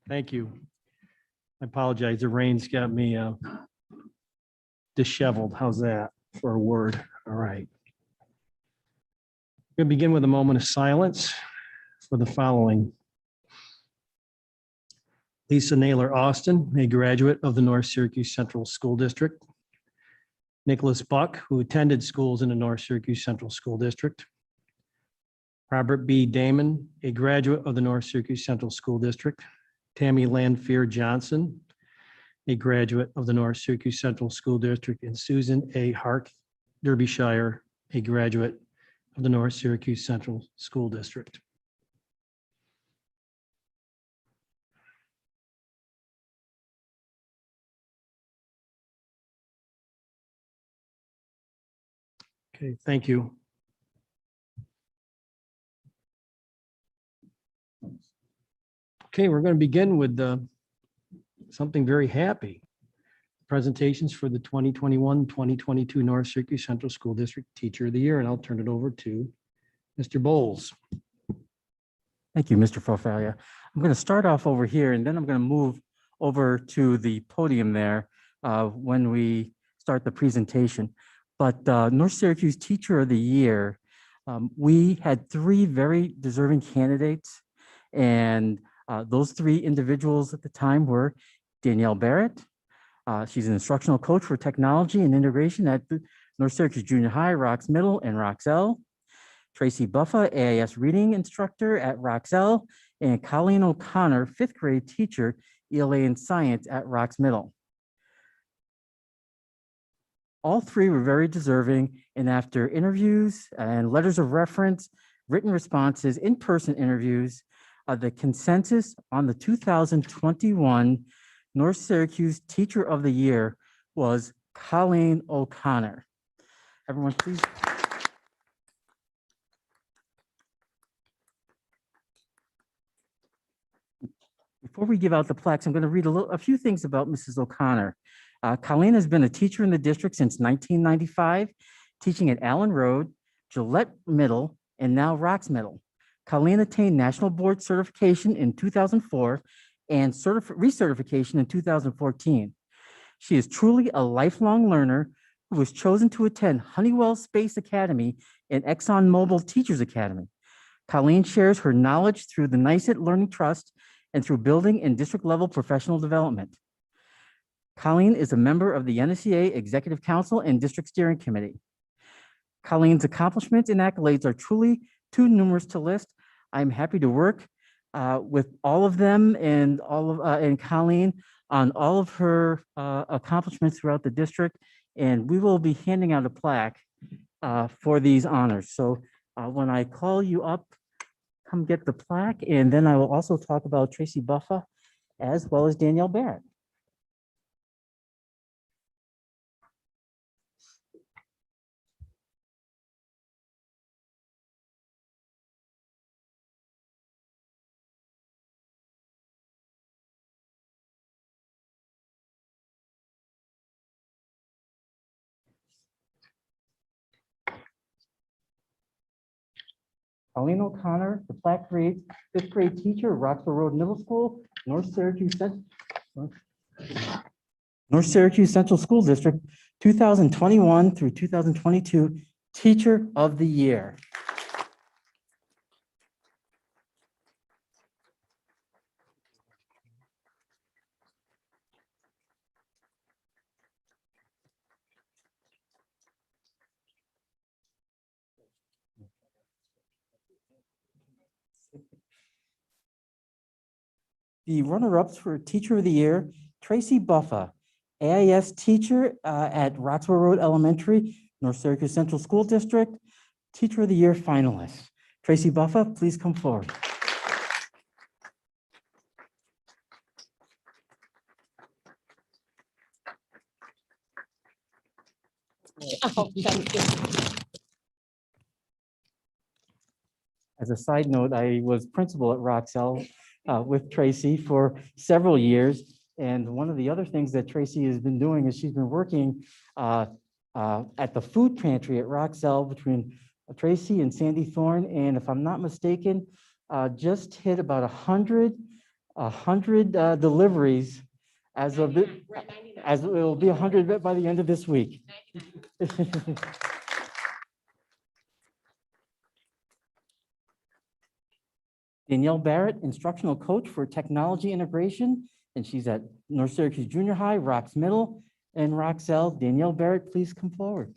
Thank you. I apologize. The rain's got me disheveled. How's that for a word? All right. We're going to begin with a moment of silence for the following. Lisa Naylor Austin, a graduate of the North Syracuse Central School District. Nicholas Buck, who attended schools in the North Syracuse Central School District. Robert B. Damon, a graduate of the North Syracuse Central School District. Tammy Landfear Johnson, a graduate of the North Syracuse Central School District, and Susan A. Hart Derbyshire, a graduate of the North Syracuse Central School District. Okay, thank you. Okay, we're going to begin with something very happy. Presentations for the 2021-2022 North Syracuse Central School District Teacher of the Year, and I'll turn it over to Mr. Bowles. Thank you, Mr. Fofalia. I'm going to start off over here, and then I'm going to move over to the podium there when we start the presentation. But North Syracuse Teacher of the Year, we had three very deserving candidates, and those three individuals at the time were Danielle Barrett. She's an instructional coach for technology and integration at the North Syracuse Junior High, Rocks Middle, and Roxelle. Tracy Buffa, AIS reading instructor at Roxelle, and Colleen O'Connor, fifth grade teacher, ELA in science at Rocks Middle. All three were very deserving, and after interviews and letters of reference, written responses, in-person interviews, the consensus on the 2021 North Syracuse Teacher of the Year was Colleen O'Connor. Everyone, please. Before we give out the plaques, I'm going to read a few things about Mrs. O'Connor. Colleen has been a teacher in the district since 1995, teaching at Allen Road, Gillette Middle, and now Rocks Middle. Colleen attained National Board Certification in 2004 and recertification in 2014. She is truly a lifelong learner who was chosen to attend Honeywell Space Academy and ExxonMobil Teachers Academy. Colleen shares her knowledge through the NYSET Learning Trust and through building and district level professional development. Colleen is a member of the NSCA Executive Council and District Steering Committee. Colleen's accomplishments and accolades are truly too numerous to list. I'm happy to work with all of them and and Colleen on all of her accomplishments throughout the district, and we will be handing out a plaque for these honors. So when I call you up, come get the plaque, and then I will also talk about Tracy Buffa as well as Danielle Barrett. Colleen O'Connor, the plaque reads, fifth grade teacher, Roxville Road Middle School, North Syracuse Central School District, 2021 through 2022 Teacher of the Year. The runner-ups for Teacher of the Year, Tracy Buffa, AIS teacher at Roxville Road Elementary, North Syracuse Central School District, Teacher of the Year finalist. Tracy Buffa, please come forward. Oh, thank you. As a side note, I was principal at Roxelle with Tracy for several years. And one of the other things that Tracy has been doing is she's been working at the food pantry at Roxelle between Tracy and Sandy Thorne. And if I'm not mistaken, just hit about 100 100 deliveries as of the, as it will be 100 by the end of this week. Danielle Barrett, instructional coach for technology integration, and she's at North Syracuse Junior High, Rocks Middle, and Roxelle. Danielle Barrett, please come forward.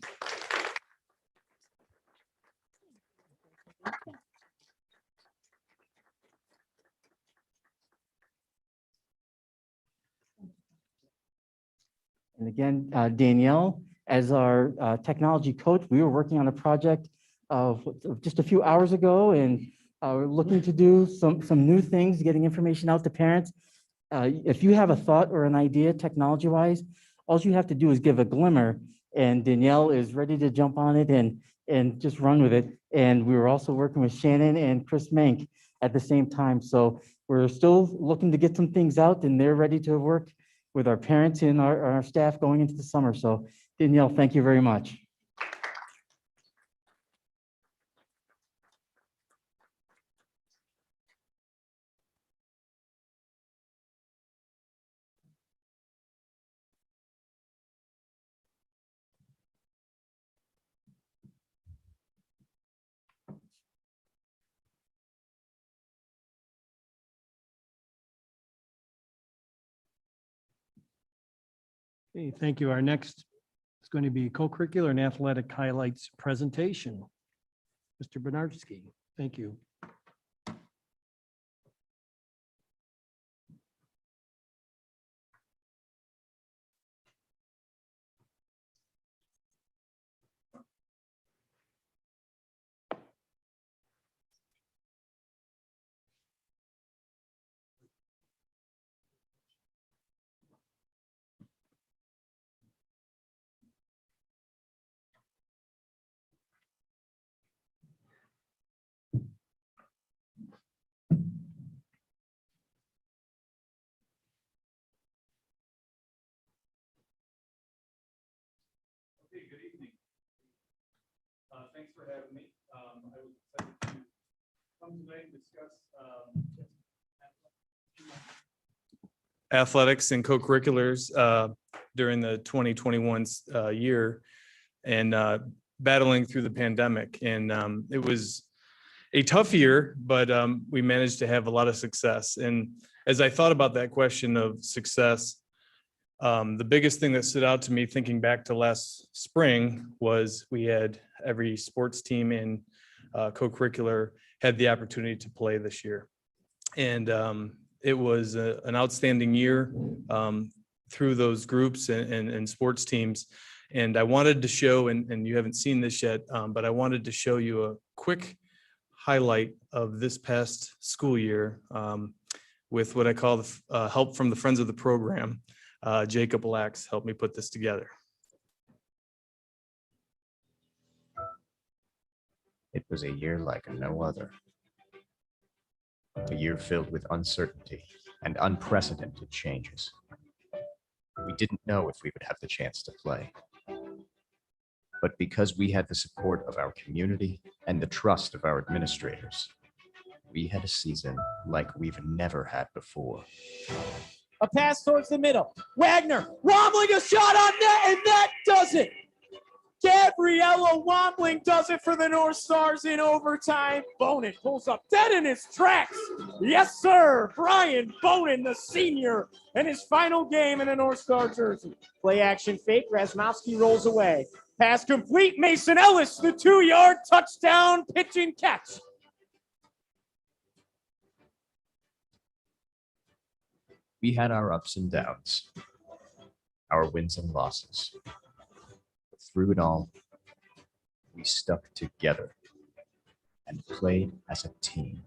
And again, Danielle, as our technology coach, we were working on a project of just a few hours ago, and we're looking to do some new things, getting information out to parents. If you have a thought or an idea technology-wise, all you have to do is give a glimmer, and Danielle is ready to jump on it and just run with it. And we were also working with Shannon and Chris Mank at the same time. So we're still looking to get some things out, and they're ready to work with our parents and our staff going into the summer. So Danielle, thank you very much. Okay, thank you. Our next is going to be co-curricular and athletic highlights presentation. Mr. Bernardsky, thank you. Okay, good evening. Thanks for having me. I was excited to come tonight and discuss athletics and co-curriculars during the 2021 year and battling through the pandemic. And it was a tough year, but we managed to have a lot of success. And as I thought about that question of success, the biggest thing that stood out to me thinking back to last spring was we had every sports team in co-curricular had the opportunity to play this year. And it was an outstanding year through those groups and sports teams. And I wanted to show, and you haven't seen this yet, but I wanted to show you a quick highlight of this past school year with what I call the help from the Friends of the Program. Jacob Lax helped me put this together. It was a year like no other. A year filled with uncertainty and unprecedented changes. We didn't know if we would have the chance to play. But because we had the support of our community and the trust of our administrators, we had a season like we've never had before. A pass towards the middle. Wagner wobbling a shot on net, and that does it. Gabriella Wombling does it for the North Stars in overtime. Bonin pulls up dead in his tracks. Yes, sir. Brian Bonin, the senior, in his final game in a North Star jersey. Play action fake. Rasmowski rolls away. Pass complete. Mason Ellis, the 2-yard touchdown pitch and catch. We had our ups and downs, our wins and losses. But through it all, we stuck together and played as a team.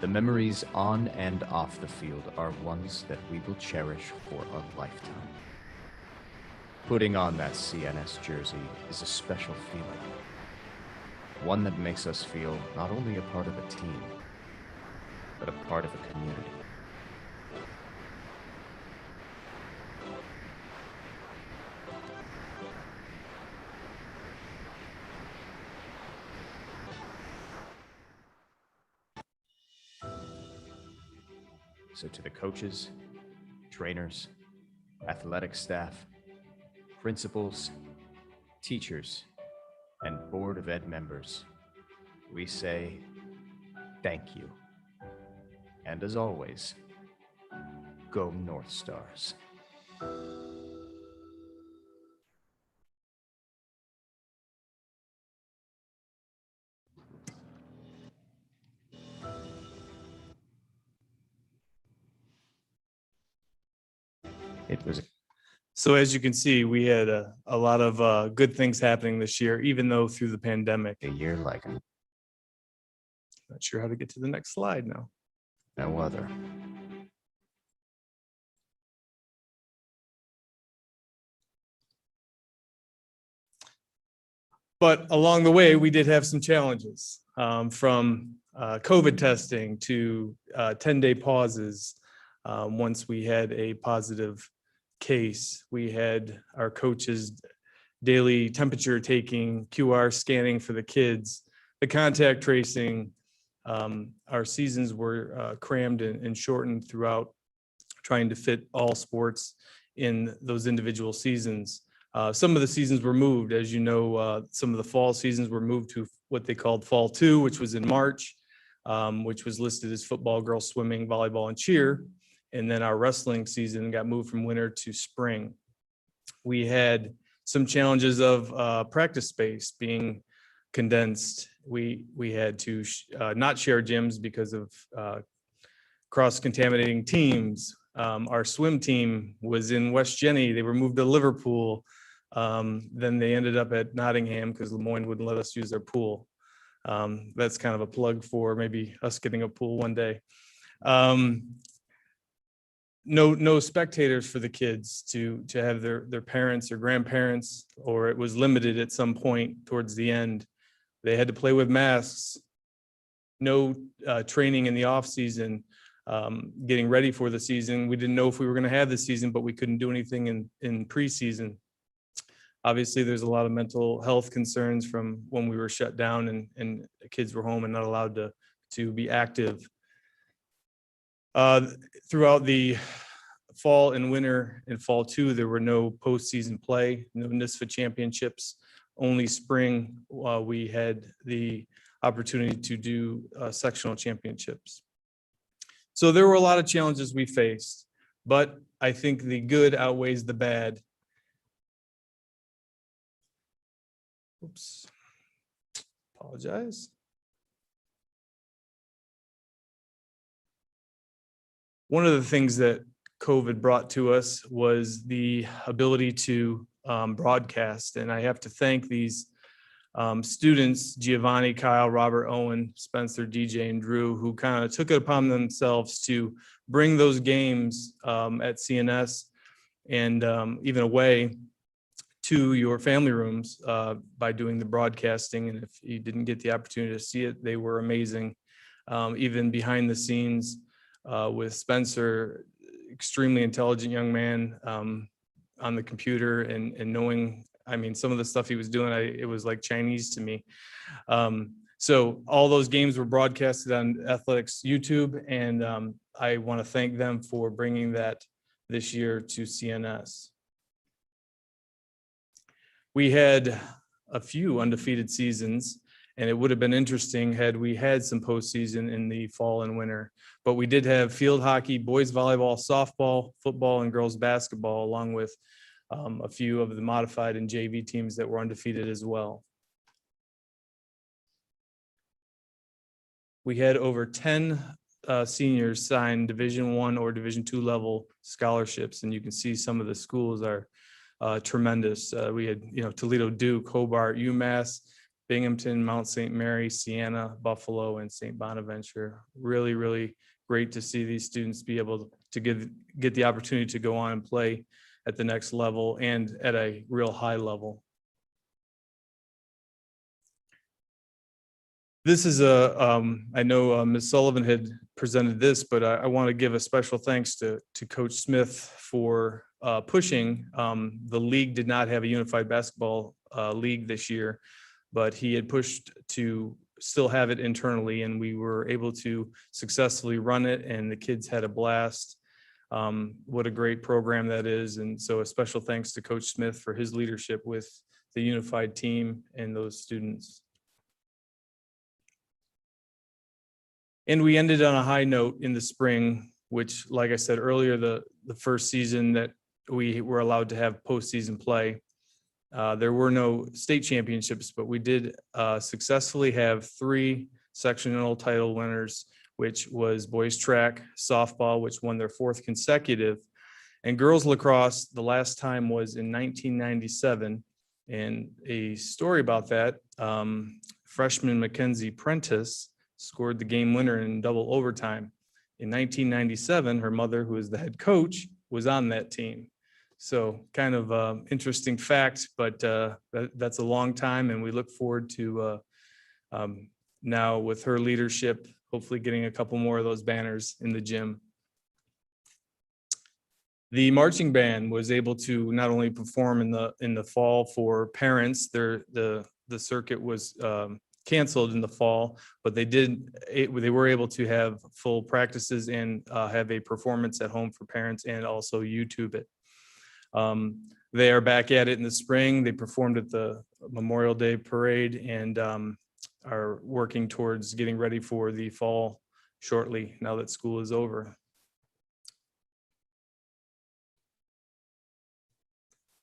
The memories on and off the field are ones that we will cherish for a lifetime. Putting on that CNS jersey is a special feeling. One that makes us feel not only a part of a team, but a part of a community. So to the coaches, trainers, athletic staff, principals, teachers, and Board of Ed members, we say thank you. And as always, go North Stars. It was So as you can see, we had a lot of good things happening this year, even though through the pandemic. a year like Not sure how to get to the next slide now. no other. But along the way, we did have some challenges, from COVID testing to 10-day pauses. Once we had a positive case, we had our coaches daily temperature taking, QR scanning for the kids, the contact tracing. Our seasons were crammed and shortened throughout, trying to fit all sports in those individual seasons. Some of the seasons were moved, as you know, some of the fall seasons were moved to what they called Fall 2, which was in March, which was listed as football, girls swimming, volleyball, and cheer. And then our wrestling season got moved from winter to spring. We had some challenges of practice space being condensed. We had to not share gyms because of cross-contaminating teams. Our swim team was in West Jenny. They were moved to Liverpool. Then they ended up at Nottingham because Lemoyne wouldn't let us use their pool. That's kind of a plug for maybe us getting a pool one day. No spectators for the kids to have their parents or grandparents, or it was limited at some point towards the end. They had to play with masks. No training in the off season. Getting ready for the season. We didn't know if we were going to have the season, but we couldn't do anything in preseason. Obviously, there's a lot of mental health concerns from when we were shut down and kids were home and not allowed to be active. Throughout the fall and winter and Fall 2, there were no postseason play, no NISFA championships. Only spring, we had the opportunity to do sectional championships. So there were a lot of challenges we faced, but I think the good outweighs the bad. Oops, apologize. One of the things that COVID brought to us was the ability to broadcast, and I have to thank these students, Giovanni, Kyle, Robert, Owen, Spencer, DJ, and Drew, who kind of took it upon themselves to bring those games at CNS and even away to your family rooms by doing the broadcasting. And if you didn't get the opportunity to see it, they were amazing. Even behind the scenes with Spencer, extremely intelligent young man on the computer and knowing, I mean, some of the stuff he was doing, it was like Chinese to me. So all those games were broadcasted on Athletics YouTube, and I want to thank them for bringing that this year to CNS. We had a few undefeated seasons, and it would have been interesting had we had some postseason in the fall and winter. But we did have field hockey, boys volleyball, softball, football, and girls basketball, along with a few of the modified and JV teams that were undefeated as well. We had over 10 seniors sign Division I or Division II level scholarships, and you can see some of the schools are tremendous. We had, Toledo, Duke, Hobart, UMass, Binghamton, Mount St. Mary, Siena, Buffalo, and St. Bonaventure. Really, really great to see these students be able to get the opportunity to go on and play at the next level and at a real high level. This is I know Ms. Sullivan had presented this, but I want to give a special thanks to Coach Smith for pushing. The league did not have a unified basketball league this year, but he had pushed to still have it internally, and we were able to successfully run it, and the kids had a blast. What a great program that is. And so a special thanks to Coach Smith for his leadership with the unified team and those students. And we ended on a high note in the spring, which, like I said earlier, the first season that we were allowed to have postseason play. There were no state championships, but we did successfully have 3 sectional title winners, which was boys track, softball, which won their 4th consecutive, and girls lacrosse. The last time was in 1997. And a story about that, freshman Mackenzie Prentice scored the game winner in double overtime. In 1997, her mother, who is the head coach, was on that team. So kind of interesting fact, but that's a long time, and we look forward to now with her leadership, hopefully getting a couple more of those banners in the gym. The marching band was able to not only perform in the fall for parents. The circuit was canceled in the fall, but they were able to have full practices and have a performance at home for parents, and also YouTube it. They are back at it in the spring. They performed at the Memorial Day parade and are working towards getting ready for the fall shortly, now that school is over.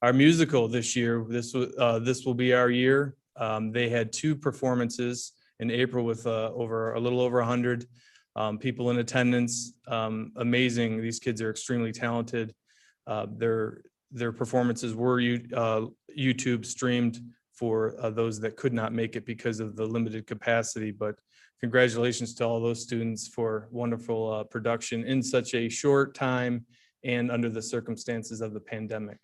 Our musical this year, this will be our year. They had 2 performances in April with a little over 100 people in attendance. Amazing. These kids are extremely talented. Their performances were YouTube streamed for those that could not make it because of the limited capacity. But congratulations to all those students for wonderful production in such a short time and under the circumstances of the pandemic.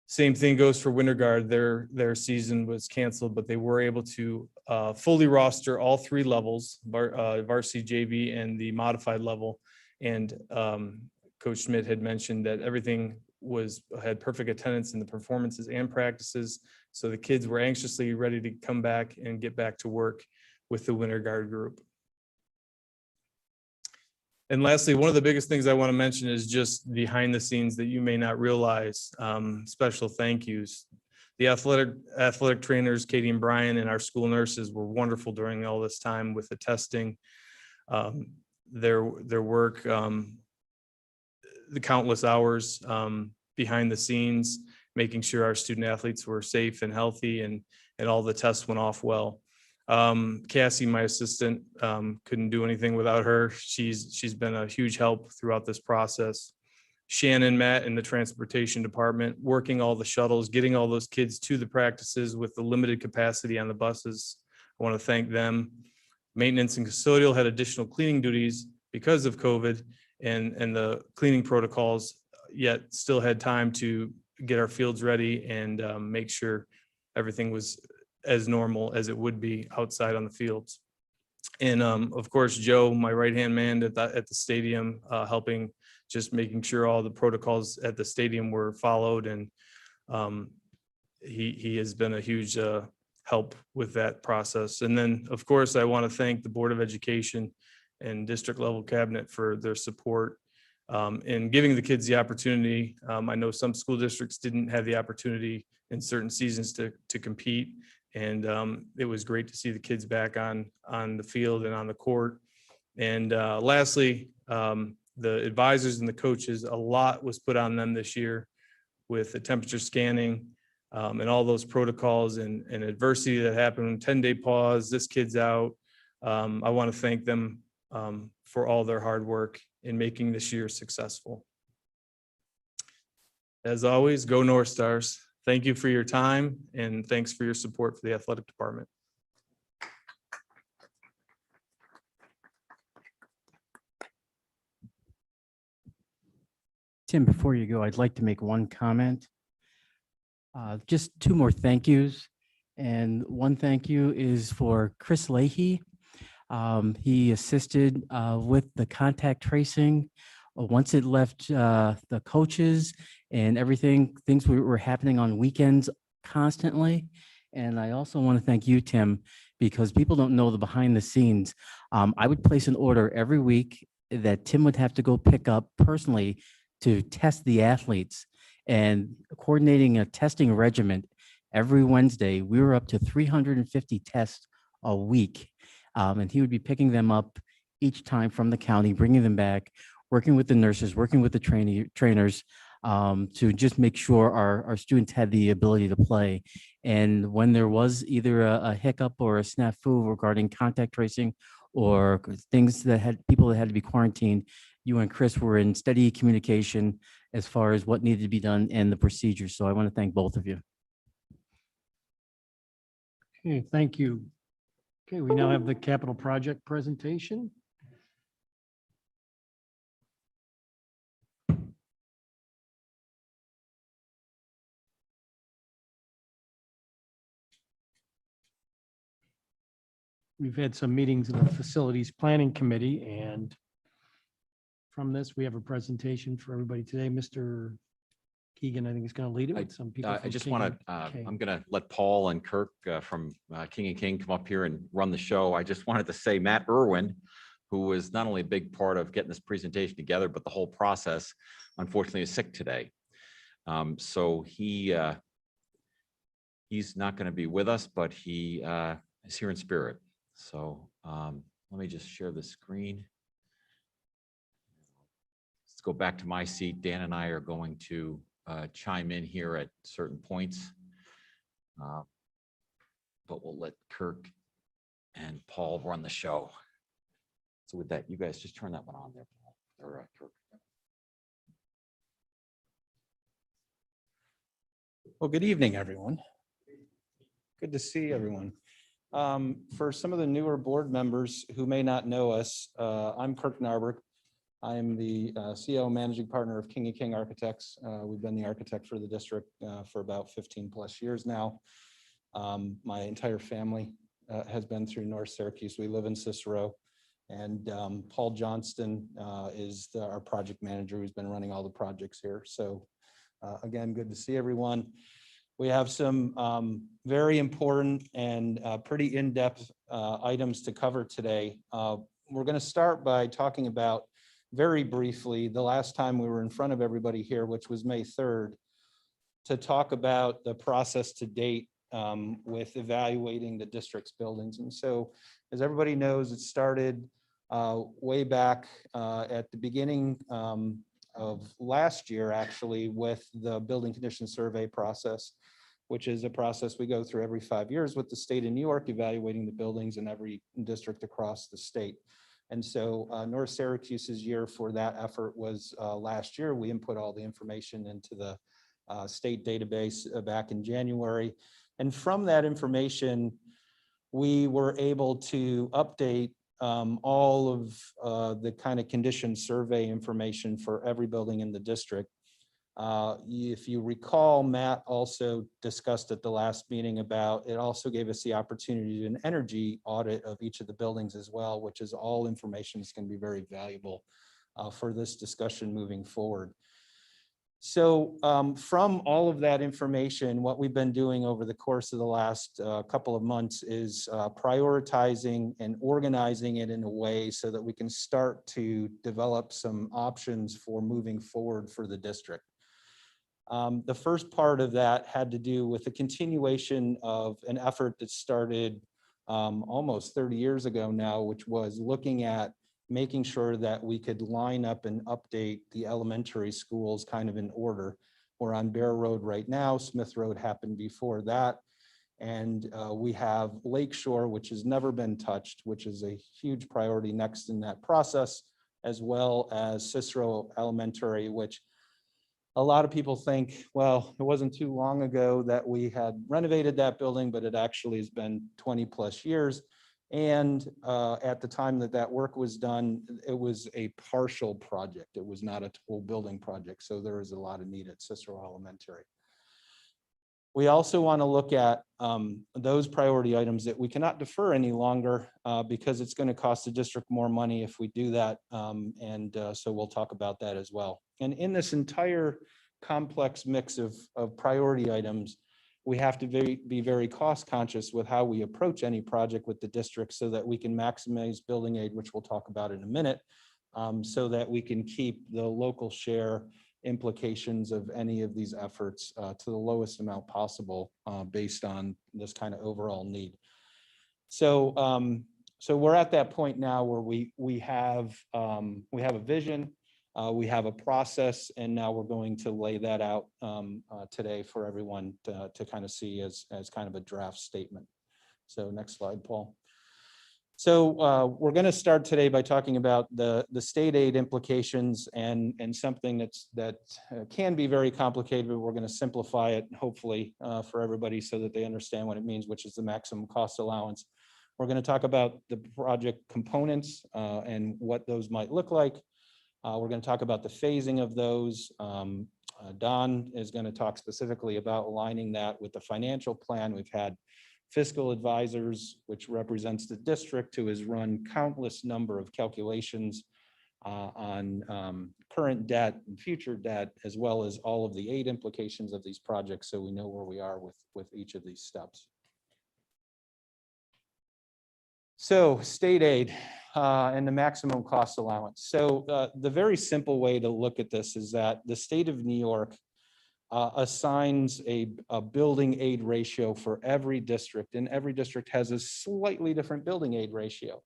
Same thing goes for Winter Guard. Their season was canceled, but they were able to fully roster all 3 levels, varsity, JV, and the modified level. And Coach Schmidt had mentioned that everything had perfect attendance in the performances and practices. So the kids were anxiously ready to come back and get back to work with the Winter Guard group. And lastly, one of the biggest things I want to mention is just behind the scenes that you may not realize. Special thank yous. The athletic trainers, Katie and Brian, and our school nurses were wonderful during all this time with the testing. Their work, the countless hours behind the scenes, making sure our student athletes were safe and healthy, and all the tests went off well. Cassie, my assistant, couldn't do anything without her. She's been a huge help throughout this process. Shannon, Matt in the transportation department, working all the shuttles, getting all those kids to the practices with the limited capacity on the buses. I want to thank them. Maintenance and custodial had additional cleaning duties because of COVID and the cleaning protocols, yet still had time to get our fields ready and make sure everything was as normal as it would be outside on the fields. And of course, Joe, my right-hand man at the stadium, helping, just making sure all the protocols at the stadium were followed. And he has been a huge help with that process. And then, of course, I want to thank the Board of Education and district level cabinet for their support in giving the kids the opportunity. I know some school districts didn't have the opportunity in certain seasons to compete. And it was great to see the kids back on the field and on the court. And lastly, the advisors and the coaches, a lot was put on them this year with the temperature scanning and all those protocols and adversity that happened, 10-day pause, this kid's out. I want to thank them for all their hard work in making this year successful. As always, go North Stars. Thank you for your time, and thanks for your support for the athletic department. Tim, before you go, I'd like to make one comment. Just 2 more thank yous. And one thank you is for Chris Leahy. He assisted with the contact tracing once it left the coaches and everything. Things were happening on weekends constantly. And I also want to thank you, Tim, because people don't know the behind the scenes. I would place an order every week that Tim would have to go pick up personally to test the athletes, and coordinating a testing regimen every Wednesday. We were up to 350 tests a week. And he would be picking them up each time from the county, bringing them back, working with the nurses, working with the trainers, to just make sure our students had the ability to play. And when there was either a hiccup or a snafu regarding contact tracing or things that had people that had to be quarantined, you and Chris were in steady communication as far as what needed to be done and the procedures. So I want to thank both of you. Okay, thank you. Okay, we now have the capital project presentation. We've had some meetings in the Facilities Planning Committee, and from this, we have a presentation for everybody today. Mr. Keegan, I think, is going to lead it with some people. I from just Keegan. want to, Okay. I'm going to let Paul and Kirk from King and King come up here and run the show. I just wanted to say Matt Irwin, who was not only a big part of getting this presentation together, but the whole process, unfortunately is sick today. So he's not going to be with us, but he is here in spirit. So let me just share the screen. Let's go back to my seat. Dan and I are going to chime in here at certain points. But we'll let Kirk and Paul run the show. So with that, you guys just turn that one on there, Paul. Or Kirk. Well, good evening, everyone. Good to see everyone. For some of the newer board members who may not know us, I'm Kirk Narberg. I'm the CEO managing partner of King and King Architects. We've been the architect for the district for about 15 plus years now. My entire family has been through North Syracuse. We live in Cicero. And Paul Johnston is our project manager who's been running all the projects here. So again, good to see everyone. We have some very important and pretty in-depth items to cover today. We're going to start by talking about very briefly the last time we were in front of everybody here, which was May 3rd, to talk about the process to date with evaluating the district's buildings. And so, as everybody knows, it started way back at the beginning of last year, actually, with the building condition survey process, which is a process we go through every 5 years with the state of New York, evaluating the buildings in every district across the state. And so North Syracuse's year for that effort was last year. We input all the information into the state database back in January. And from that information, we were able to update all of the kind of condition survey information for every building in the district. If you recall, Matt also discussed at the last meeting about, it also gave us the opportunity to do an energy audit of each of the buildings as well, which is all information is going to be very valuable for this discussion moving forward. So from all of that information, what we've been doing over the course of the last couple of months is prioritizing and organizing it in a way so that we can start to develop some options for moving forward for the district. The first part of that had to do with the continuation of an effort that started almost 30 years ago now, which was looking at making sure that we could line up and update the elementary schools kind of in order. We're on Bear Road right now. Smith Road happened before that. And we have Lakeshore, which has never been touched, which is a huge priority next in that process, as well as Cicero Elementary, which a lot of people think, well, it wasn't too long ago that we had renovated that building, but it actually has been 20 plus years. And at the time that that work was done, it was a partial project. It was not a full building project. So there is a lot of need at Cicero Elementary. We also want to look at those priority items that we cannot defer any longer because it's going to cost the district more money if we do that. So we'll talk about that as well. And in this entire complex mix of priority items, we have to be very cost conscious with how we approach any project with the district so that we can maximize building aid, which we'll talk about in a minute, so that we can keep the local share implications of any of these efforts to the lowest amount possible based on this kind of overall need. So, so we're at that point now where we have a vision, we have a process, and now we're going to lay that out today for everyone to kind of see as kind of a draft statement. So next slide, Paul. So we're going to start today by talking about the state aid implications and something that can be very complicated, but we're going to simplify it hopefully for everybody so that they understand what it means, which is the maximum cost allowance. We're going to talk about the project components and what those might look like. We're going to talk about the phasing of those. Don is going to talk specifically about aligning that with the financial plan. We've had fiscal advisors, which represents the district, who has run countless number of calculations on current debt and future debt, as well as all of the aid implications of these projects, so we know where we are with each of these steps. So state aid and the maximum cost allowance. So the very simple way to look at this is that the state of New York assigns a building aid ratio for every district, and every district has a slightly different building aid ratio.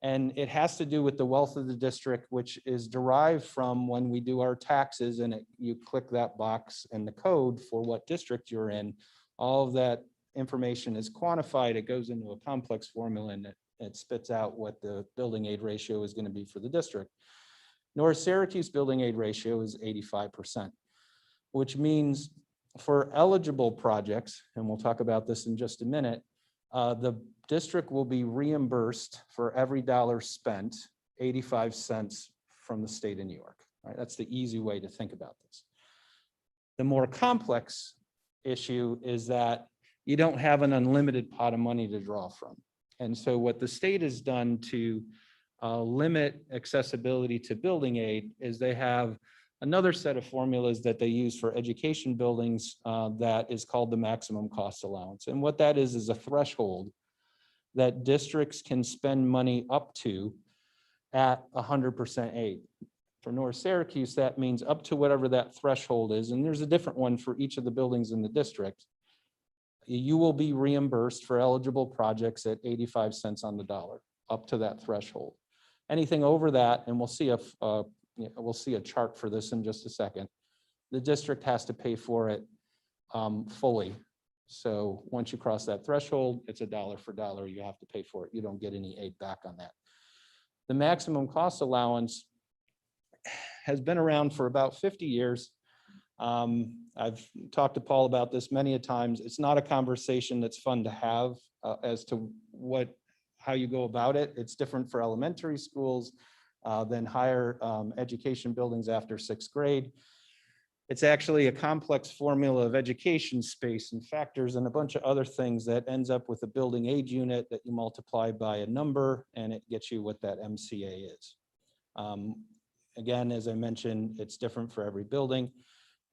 And it has to do with the wealth of the district, which is derived from when we do our taxes, and you click that box and the code for what district you're in. All of that information is quantified. It goes into a complex formula, and it spits out what the building aid ratio is going to be for the district. North Syracuse building aid ratio is 85%. Which means for eligible projects, and we'll talk about this in just a minute, the district will be reimbursed for every dollar spent 85 cents from the state of New York. All right, that's the easy way to think about this. The more complex issue is that you don't have an unlimited pot of money to draw from. And so what the state has done to limit accessibility to building aid is they have another set of formulas that they use for education buildings that is called the maximum cost allowance. And what that is a threshold that districts can spend money up to at 100% aid. For North Syracuse, that means up to whatever that threshold is, and there's a different one for each of the buildings in the district. You will be reimbursed for eligible projects at 85 cents on the dollar, up to that threshold. Anything over that, and we'll see a chart for this in just a second, the district has to pay for it fully. So once you cross that threshold, it's a dollar for dollar. You have to pay for it. You don't get any aid back on that. The maximum cost allowance has been around for about 50 years. I've talked to Paul about this many a times. It's not a conversation that's fun to have as to how you go about it. It's different for elementary schools than higher education buildings after 6th grade. It's actually a complex formula of education space and factors and a bunch of other things that ends up with a building aid unit that you multiply by a number, and it gets you what that MCA is. Again, as I mentioned, it's different for every building.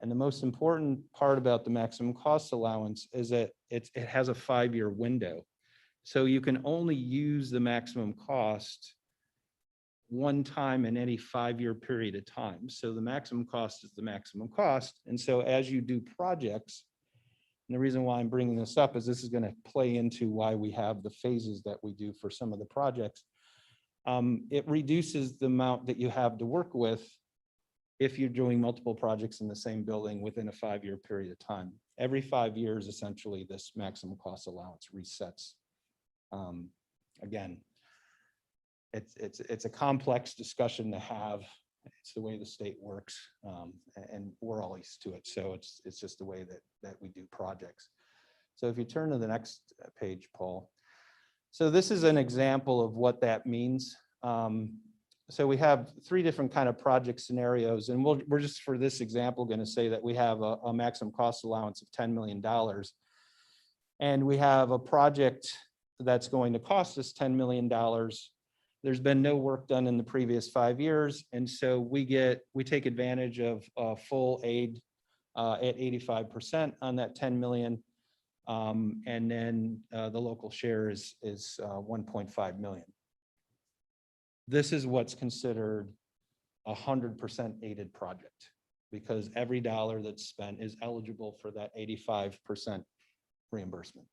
And the most important part about the maximum cost allowance is that it has a 5-year window. So you can only use the maximum cost one time in any 5-year period of time. So the maximum cost is the maximum cost. And so as you do projects, and the reason why I'm bringing this up is this is going to play into why we have the phases that we do for some of the projects. It reduces the amount that you have to work with if you're doing multiple projects in the same building within a 5-year period of time. Every 5 years, essentially, this maximum cost allowance resets. Again, it's a complex discussion to have. It's the way the state works, and we're all used to it. So it's just the way that we do projects. So if you turn to the next page, Paul. So this is an example of what that means. So we have 3 different kind of project scenarios, and we're just for this example going to say that we have a maximum cost allowance of $10 million. And we have a project that's going to cost us $10 million. There's been no work done in the previous 5 years. And so we take advantage of full aid at 85% on that 10 million. And then the local share is 1.5 million. This is what's considered 100% aided project, because every dollar that's spent is eligible for that 85% reimbursement.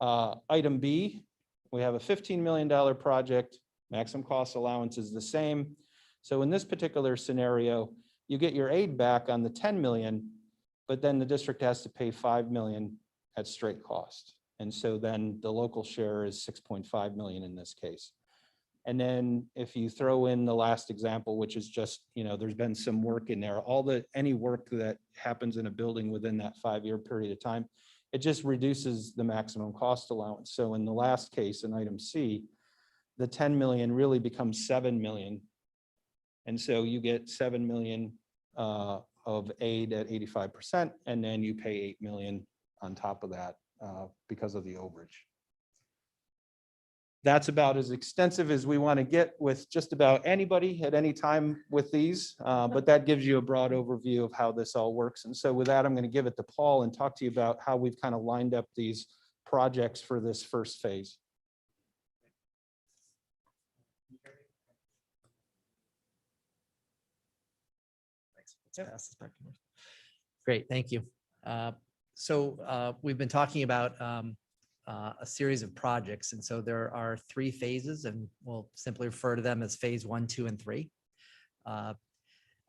Item B, we have a $15 million project. Maximum cost allowance is the same. So in this particular scenario, you get your aid back on the 10 million, but then the district has to pay 5 million at straight cost. And so then the local share is 6.5 million in this case. And then if you throw in the last example, which is just, there's been some work in there, any work that happens in a building within that 5-year period of time, it just reduces the maximum cost allowance. So in the last case, in item C, the 10 million really becomes 7 million. And so you get 7 million of aid at 85%, and then you pay 8 million on top of that because of the overage. That's about as extensive as we want to get with just about anybody at any time with these, but that gives you a broad overview of how this all works. And so with that, I'm going to give it to Paul and talk to you about how we've kind of lined up these projects for this first phase. Great, thank you. So we've been talking about a series of projects, and so there are 3 phases, and we'll simply refer to them as phase 1, 2, and 3.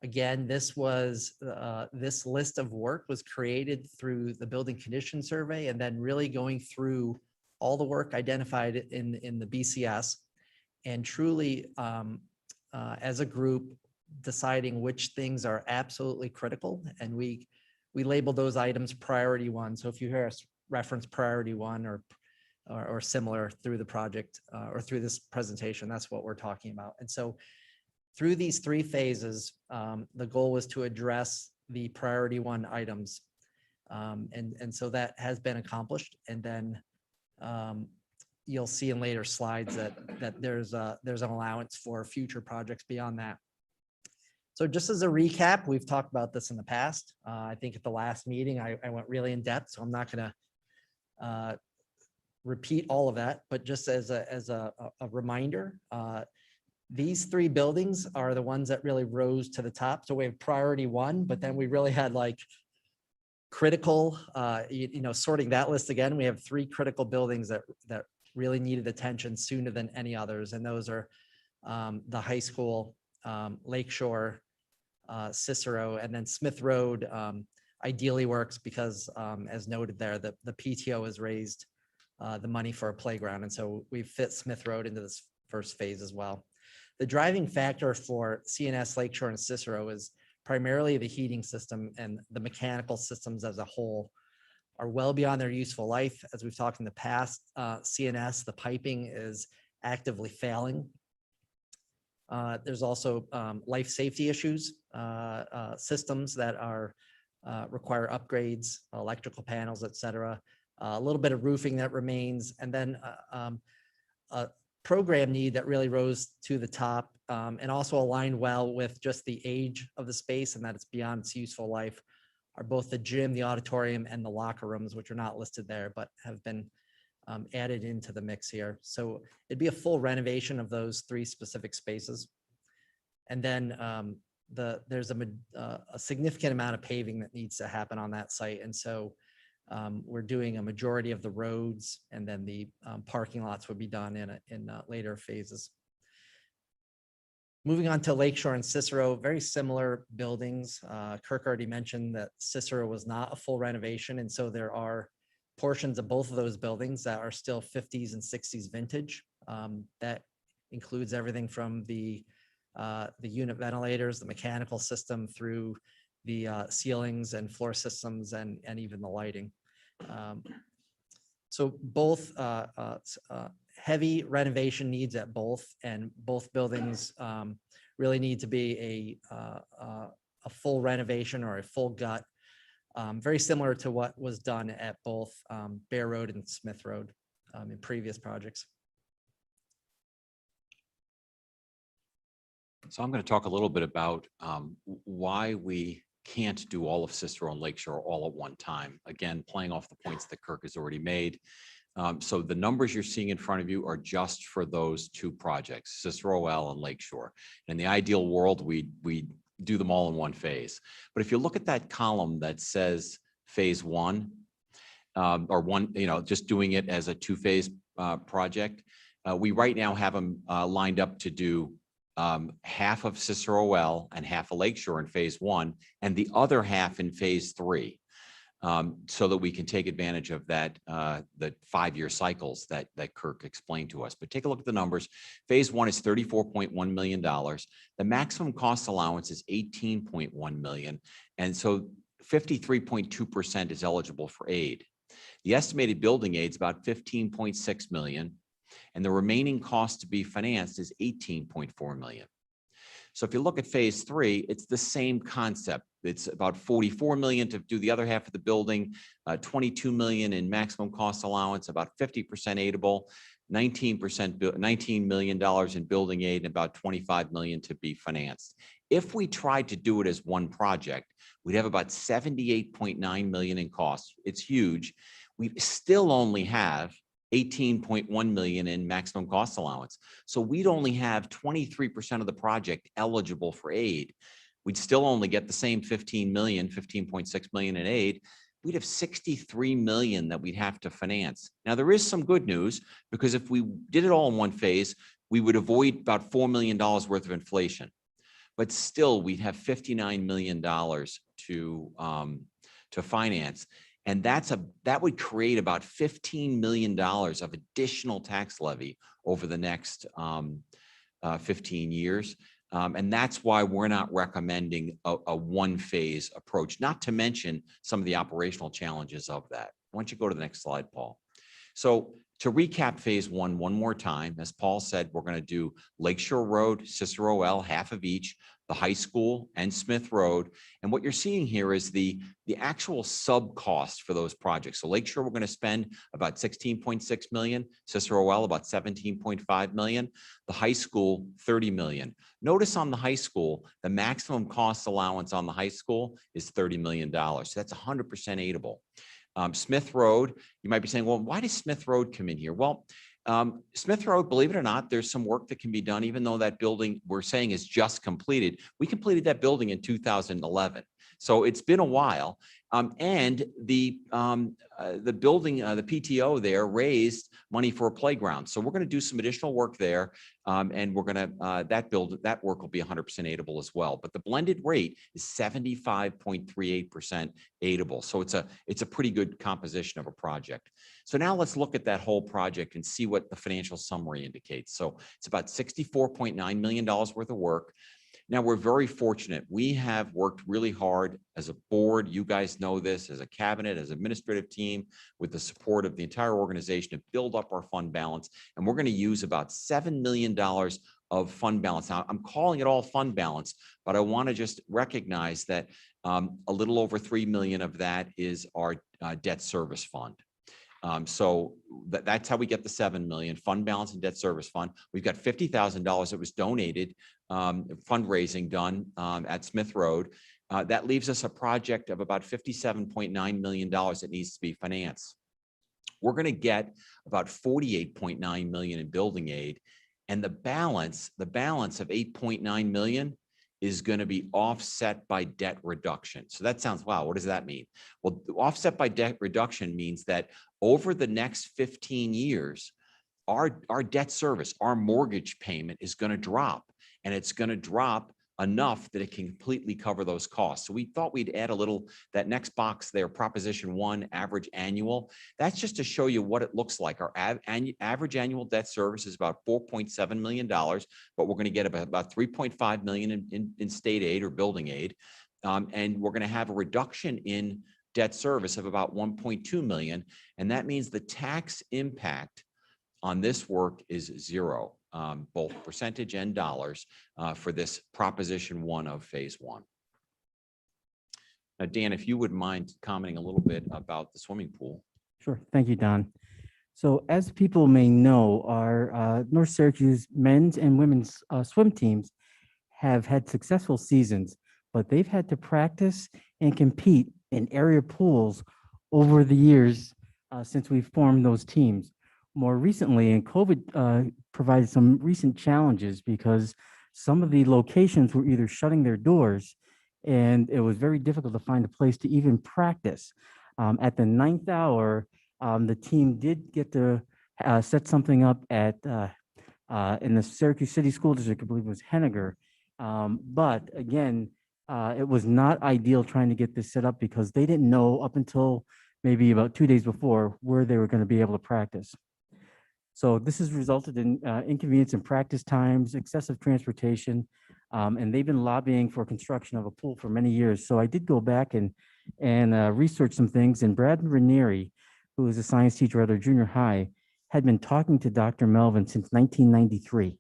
Again, this list of work was created through the building condition survey, and then really going through all the work identified in the BCS, and truly as a group deciding which things are absolutely critical, and we label those items priority 1. So if you hear us reference priority 1 or similar through the project or through this presentation, that's what we're talking about. And so through these 3 phases, the goal was to address the priority 1 items. And so that has been accomplished. And then you'll see in later slides that there's an allowance for future projects beyond that. So just as a recap, we've talked about this in the past. I think at the last meeting, I went really in depth, so I'm not going to repeat all of that, but just as a reminder, these 3 buildings are the ones that really rose to the top. So we have priority 1, but then we really had like critical, sorting that list again, we have 3 critical buildings that really needed attention sooner than any others. And those are the high school, Lakeshore, Cicero, and then Smith Road ideally works because as noted there, the PTO has raised the money for a playground. And so we fit Smith Road into this first phase as well. The driving factor for CNS, Lakeshore, and Cicero is primarily the heating system, and the mechanical systems as a whole are well beyond their useful life. As we've talked in the past, CNS, the piping is actively failing. There's also life safety issues, systems that are require upgrades, electrical panels, et cetera. A little bit of roofing that remains, and then a program need that really rose to the top, and also aligned well with just the age of the space and that it's beyond its useful life, are both the gym, the auditorium, and the locker rooms, which are not listed there, but have been added into the mix here. So it'd be a full renovation of those 3 specific spaces. And then there's a significant amount of paving that needs to happen on that site. And so we're doing a majority of the roads, and then the parking lots would be done in later phases. Moving on to Lakeshore and Cicero, very similar buildings. Kirk already mentioned that Cicero was not a full renovation. And so there are portions of both of those buildings that are still 50s and 60s vintage. That includes everything from the unit ventilators, the mechanical system, through the ceilings and floor systems, and even the lighting. So both heavy renovation needs at both, and both buildings really need to be a full renovation or a full gut, very similar to what was done at both Bear Road and Smith Road in previous projects. So I'm going to talk a little bit about why we can't do all of Cicero and Lakeshore all at one time. Again, playing off the points that Kirk has already made. So the numbers you're seeing in front of you are just for those two projects, Cicero L and Lakeshore. In the ideal world, we do them all in one phase. But if you look at that column that says phase one, or one, just doing it as a two-phase project, we right now have them lined up to do half of Cicero L and half of Lakeshore in phase one, and the other half in phase three. So that we can take advantage of that, the 5-year cycles that Kirk explained to us. But take a look at the numbers. Phase one is $34.1 million. The maximum cost allowance is $18.1 million. And so 53.2% is eligible for aid. The estimated building aid is about $15.6 million. And the remaining cost to be financed is $18.4 million. So if you look at phase three, it's the same concept. It's about $44 million to do the other half of the building, $22 million in maximum cost allowance, about 50% aidable, $19 million in building aid, and about $25 million to be financed. If we tried to do it as one project, we'd have about $78.9 million in costs. It's huge. We still only have $18.1 million in maximum cost allowance. So we'd only have 23% of the project eligible for aid. We'd still only get the same $15.6 million in aid. We'd have $63 million that we'd have to finance. Now, there is some good news, because if we did it all in one phase, we would avoid about $4 million worth of inflation. But still, we'd have $59 million to finance. And that would create about $15 million of additional tax levy over the next 15 years. And that's why we're not recommending a one-phase approach, not to mention some of the operational challenges of that. Why don't you go to the next slide, Paul? So to recap phase one more time, as Paul said, we're going to do Lakeshore Road, Cicero L, half of each, the high school and Smith Road. And what you're seeing here is the actual sub cost for those projects. So Lakeshore, we're going to spend about $16.6 million, Cicero L about $17.5 million, the high school $30 million. Notice on the high school, the maximum cost allowance on the high school is $30 million. So that's 100% aidable. Smith Road, you might be saying, well, why does Smith Road come in here? Well, Smith Road, believe it or not, there's some work that can be done, even though that building we're saying is just completed. We completed that building in 2011. So it's been a while. And the building, the PTO there raised money for a playground. So we're going to do some additional work there. And we're going to, that work will be 100% aidable as well. But the blended rate is 75.38% aidable. So it's a pretty good composition of a project. So now let's look at that whole project and see what the financial summary indicates. So it's about $64.9 million worth of work. Now, we're very fortunate. We have worked really hard as a board. You guys know this, as a cabinet, as an administrative team, with the support of the entire organization to build up our fund balance. And we're going to use about $7 million of fund balance. Now, I'm calling it all fund balance, but I want to just recognize that a little over $3 million of that is our debt service fund. So that's how we get the 7 million fund balance and debt service fund. We've got $50,000 that was donated, fundraising done at Smith Road. That leaves us a project of about $57.9 million that needs to be financed. We're going to get about $48.9 million in building aid, and the balance of $8.9 million is going to be offset by debt reduction. So that sounds, wow, what does that mean? Well, offset by debt reduction means that over the next 15 years, our debt service, our mortgage payment is going to drop, and it's going to drop enough that it can completely cover those costs. So we thought we'd add a little, that next box there, Proposition 1, average annual. That's just to show you what it looks like. Our average annual debt service is about $4.7 million, but we're going to get about $3.5 million in state aid or building aid. And we're going to have a reduction in debt service of about $1.2 million. And that means the tax impact on this work is zero. Both percentage and dollars for this Proposition 1 of phase 1. Now, Dan, if you would mind commenting a little bit about the swimming pool. Sure. Thank you, Don. So as people may know, our North Syracuse men's and women's swim teams have had successful seasons, but they've had to practice and compete in area pools over the years since we formed those teams. More recently, and COVID provided some recent challenges because some of the locations were either shutting their doors and it was very difficult to find a place to even practice. At the 9th hour, the team did get to set something up at in the Syracuse City School District, I believe it was Henniger. But again, it was not ideal trying to get this set up because they didn't know up until maybe about 2 days before where they were going to be able to practice. So this has resulted in inconvenience in practice times, excessive transportation, and they've been lobbying for construction of a pool for many years. So I did go back and research some things, and Brad Ranieri, who is a science teacher at our junior high, had been talking to Dr. Melvin since 1993.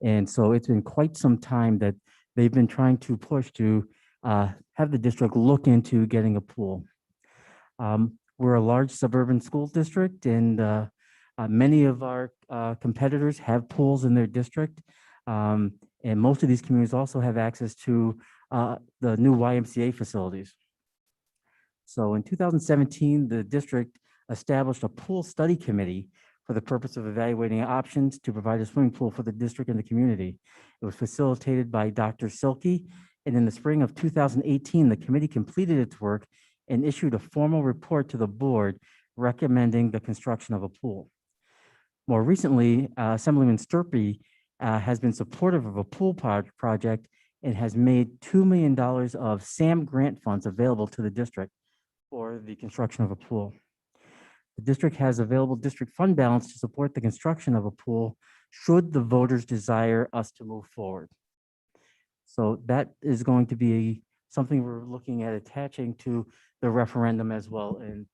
And so it's been quite some time that they've been trying to push to have the district look into getting a pool. We're a large suburban school district, and many of our competitors have pools in their district. And most of these communities also have access to the new YMCA facilities. So in 2017, the district established a pool study committee for the purpose of evaluating options to provide a swimming pool for the district and the community. It was facilitated by Dr. Silke, and in the spring of 2018, the committee completed its work and issued a formal report to the board recommending the construction of a pool. More recently, Assemblyman Sturpey has been supportive of a pool project and has made $2 million of SAM grant funds available to the district for the construction of a pool. The district has available district fund balance to support the construction of a pool should the voters desire us to move forward. So that is going to be something we're looking at attaching to the referendum as well, and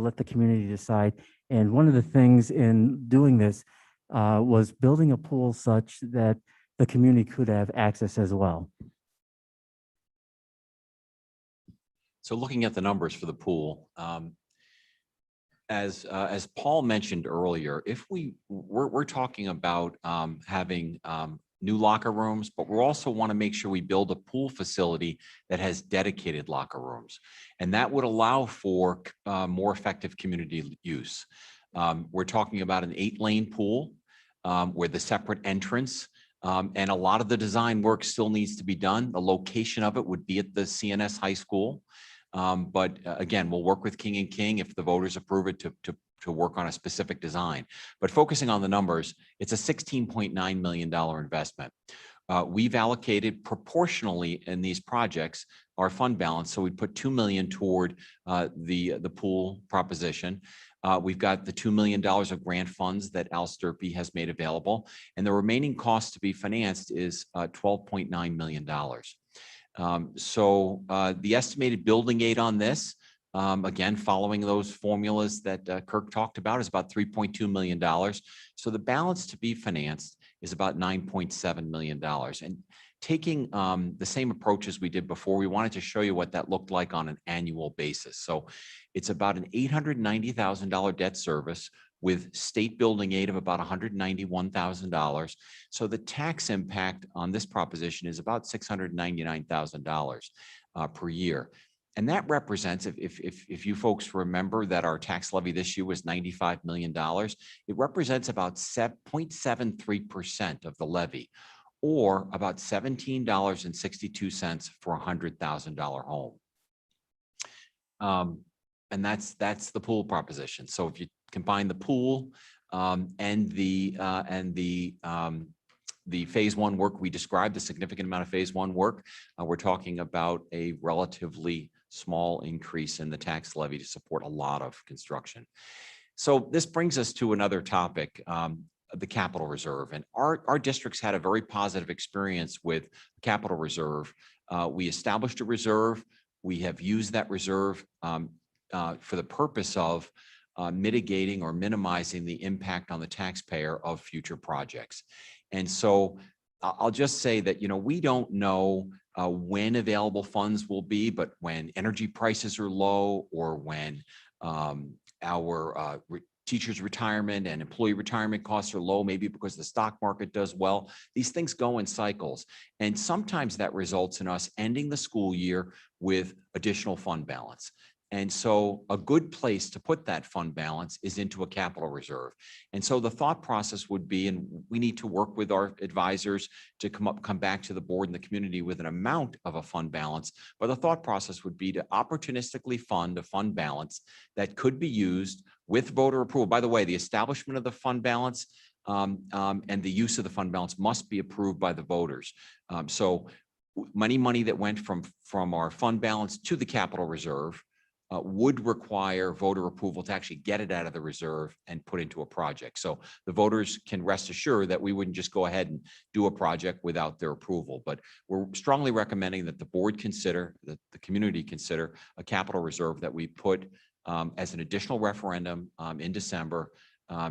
let the community decide. And one of the things in doing this was building a pool such that the community could have access as well. So looking at the numbers for the pool, as Paul mentioned earlier, if we're talking about having new locker rooms, but we also want to make sure we build a pool facility that has dedicated locker rooms, and that would allow for more effective community use. We're talking about an 8-lane pool with a separate entrance. And a lot of the design work still needs to be done. The location of it would be at the CNS High School. But again, we'll work with King and King if the voters approve it to work on a specific design. But focusing on the numbers, it's a $16.9 million investment. We've allocated proportionally in these projects our fund balance. So we put $2 million toward the pool proposition. We've got the $2 million of grant funds that Al Sturpey has made available, and the remaining cost to be financed is $12.9 million. So the estimated building aid on this, again, following those formulas that Kirk talked about, is about $3.2 million. So the balance to be financed is about $9.7 million. And taking the same approach as we did before, we wanted to show you what that looked like on an annual basis. So it's about an $890,000 debt service with state building aid of about $191,000. So the tax impact on this proposition is about $699,000 per year. And that represents, if you folks remember that our tax levy this year was $95 million, it represents about 0.73% of the levy, or about $17.62 for a $100,000 home. And that's the pool proposition. So if you combine the pool and the phase 1 work we described, the significant amount of phase 1 work, we're talking about a relatively small increase in the tax levy to support a lot of construction. So this brings us to another topic, the capital reserve. And our districts had a very positive experience with the capital reserve. We established a reserve. We have used that reserve for the purpose of mitigating or minimizing the impact on the taxpayer of future projects. And so I'll just say that, we don't know when available funds will be, but when energy prices are low, or when our teachers' retirement and employee retirement costs are low, maybe because the stock market does well. These things go in cycles. And sometimes that results in us ending the school year with additional fund balance. And so a good place to put that fund balance is into a capital reserve. And so the thought process would be, and we need to work with our advisors to come back to the board and the community with an amount of a fund balance. But the thought process would be to opportunistically fund a fund balance that could be used with voter approval. By the way, the establishment of the fund balance and the use of the fund balance must be approved by the voters. So money that went from our fund balance to the capital reserve would require voter approval to actually get it out of the reserve and put into a project. So the voters can rest assured that we wouldn't just go ahead and do a project without their approval. But we're strongly recommending that the board consider, that the community consider a capital reserve that we put as an additional referendum in December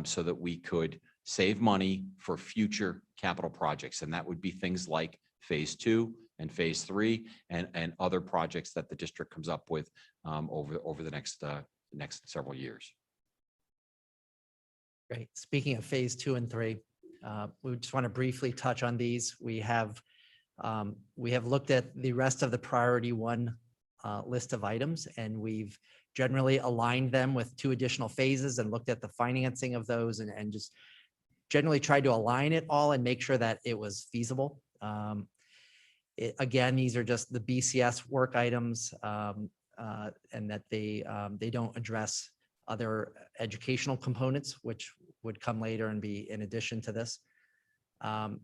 so that we could save money for future capital projects. And that would be things like phase 2 and phase 3 and other projects that the district comes up with over the next several years. Great. Speaking of phase 2 and 3, we just want to briefly touch on these. We have looked at the rest of the priority 1 list of items, and we've generally aligned them with 2 additional phases and looked at the financing of those and just generally tried to align it all and make sure that it was feasible. Again, these are just the BCS work items and that they don't address other educational components, which would come later and be in addition to this. And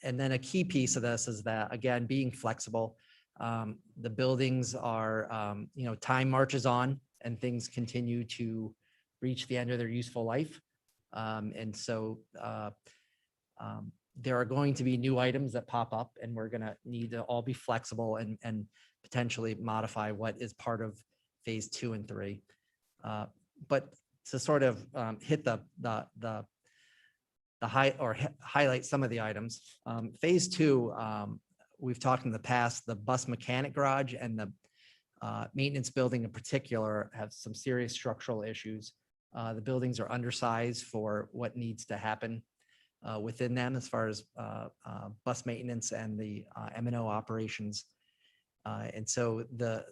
then a key piece of this is that, again, being flexible, the buildings are, time marches on and things continue to reach the end of their useful life. And so there are going to be new items that pop up, and we're going to need to all be flexible and potentially modify what is part of phase 2 and 3. But to sort of hit highlight some of the items, phase 2, we've talked in the past, the bus mechanic garage and the maintenance building in particular have some serious structural issues. The buildings are undersized for what needs to happen within them as far as bus maintenance and the M&O operations. And so the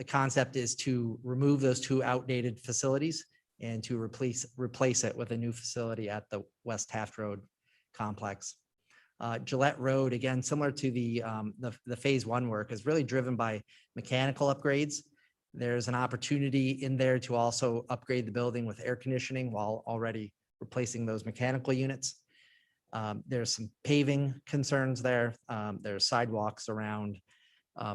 concept is to remove those 2 outdated facilities and to replace it with a new facility at the West Taft Road complex. Gillette Road, again, similar to the phase 1 work, is really driven by mechanical upgrades. There's an opportunity in there to also upgrade the building with air conditioning while already replacing those mechanical units. There's some paving concerns there. There's sidewalks around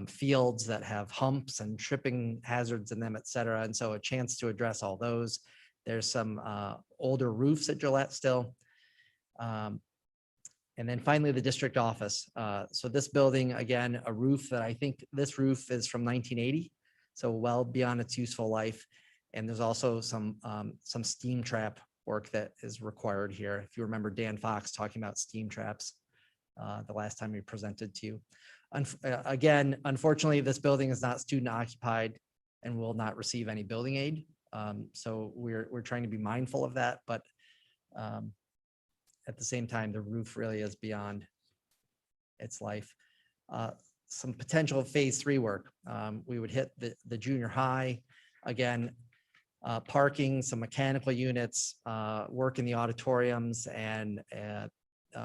fields that have humps and tripping hazards in them, et cetera. And so a chance to address all those. There's some older roofs at Gillette still. And then finally, the district office. So this building, again, a roof that I think this roof is from 1980, so well beyond its useful life. And there's also some steam trap work that is required here. If you remember Dan Fox talking about steam traps the last time we presented to you. Again, unfortunately, this building is not student occupied and will not receive any building aid. So we're trying to be mindful of that, but at the same time, the roof really is beyond its life. Some potential phase 3 work. We would hit the junior high. Again, parking, some mechanical units, work in the auditoriums, and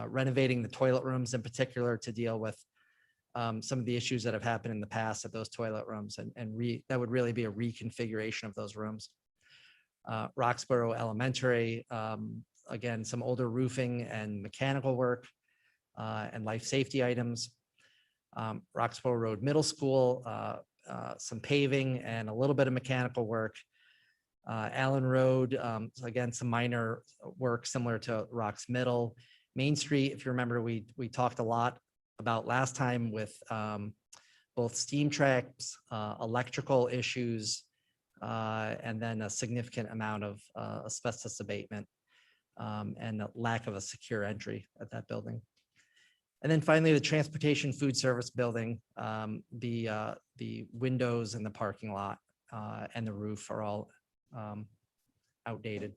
renovating the toilet rooms in particular to deal with some of the issues that have happened in the past at those toilet rooms, and that would really be a reconfiguration of those rooms. Roxborough Elementary, again, some older roofing and mechanical work and life safety items. Roxborough Road Middle School, some paving and a little bit of mechanical work. Allen Road, so again, some minor work similar to Rocks Middle. Main Street, if you remember, we talked a lot about last time with both steam traps, electrical issues, and then a significant amount of asbestos abatement and a lack of a secure entry at that building. And then finally, the transportation food service building, the windows in the parking lot and the roof are all outdated.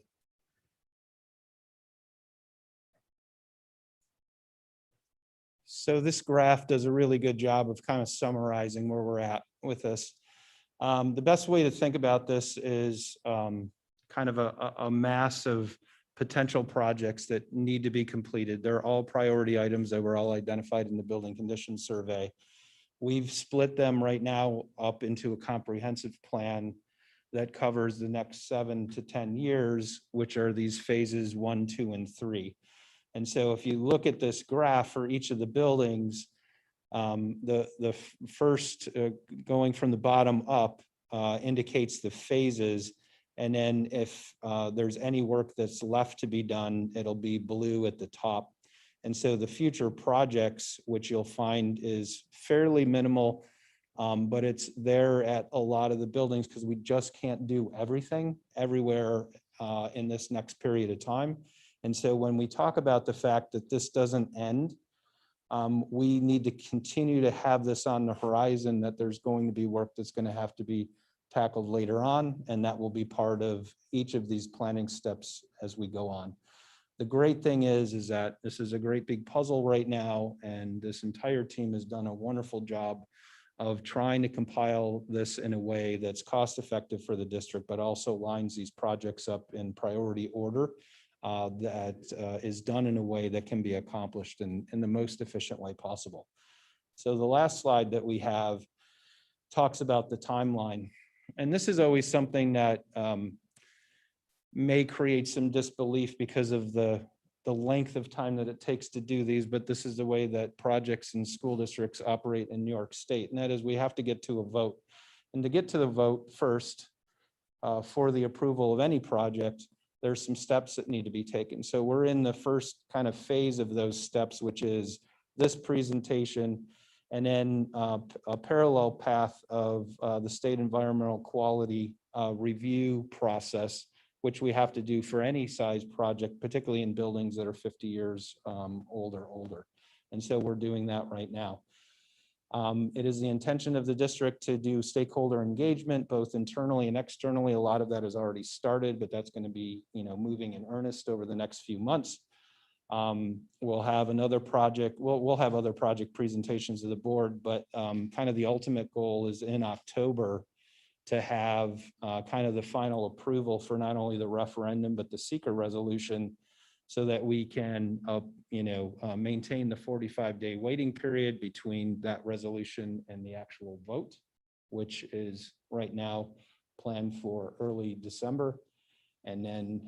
So this graph does a really good job of kind of summarizing where we're at with this. The best way to think about this is kind of a mass of potential projects that need to be completed. They're all priority items that were all identified in the building condition survey. We've split them right now up into a comprehensive plan that covers the next 7 to 10 years, which are these phases 1, 2, and 3. And so if you look at this graph for each of the buildings, the first going from the bottom up indicates the phases. And then if there's any work that's left to be done, it'll be blue at the top. And so the future projects, which you'll find is fairly minimal, but it's there at a lot of the buildings because we just can't do everything everywhere in this next period of time. And so when we talk about the fact that this doesn't end, we need to continue to have this on the horizon, that there's going to be work that's going to have to be tackled later on, and that will be part of each of these planning steps as we go on. The great thing is that this is a great big puzzle right now, and this entire team has done a wonderful job of trying to compile this in a way that's cost effective for the district, but also lines these projects up in priority order that is done in a way that can be accomplished in the most efficient way possible. So the last slide that we have talks about the timeline. And this is always something that may create some disbelief because of the length of time that it takes to do these, but this is the way that projects and school districts operate in New York State. And that is, we have to get to a vote. And to get to the vote first for the approval of any project, there's some steps that need to be taken. So we're in the first kind of phase of those steps, which is this presentation, and then a parallel path of the state environmental quality review process, which we have to do for any size project, particularly in buildings that are 50 years old or older. And so we're doing that right now. It is the intention of the district to do stakeholder engagement, both internally and externally. A lot of that has already started, but that's going to be, moving in earnest over the next few months. We'll have another project. We'll have other project presentations to the board, but kind of the ultimate goal is in October to have kind of the final approval for not only the referendum, but the seeker resolution, so that we can, maintain the 45-day waiting period between that resolution and the actual vote, which is right now planned for early December. And then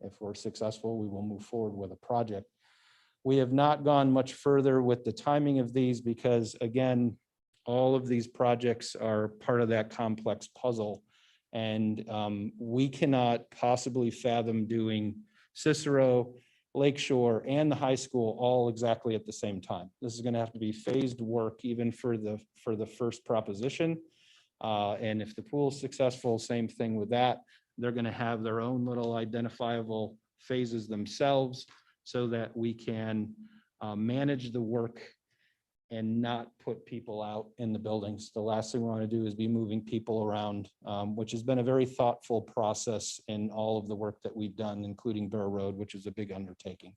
if we're successful, we will move forward with a project. We have not gone much further with the timing of these because, again, all of these projects are part of that complex puzzle. And we cannot possibly fathom doing Cicero, Lakeshore, and the high school all exactly at the same time. This is going to have to be phased work even for the first proposition. And if the pool is successful, same thing with that. They're going to have their own little identifiable phases themselves so that we can manage the work and not put people out in the buildings. The last thing we want to do is be moving people around, which has been a very thoughtful process in all of the work that we've done, including Burr Road, which is a big undertaking.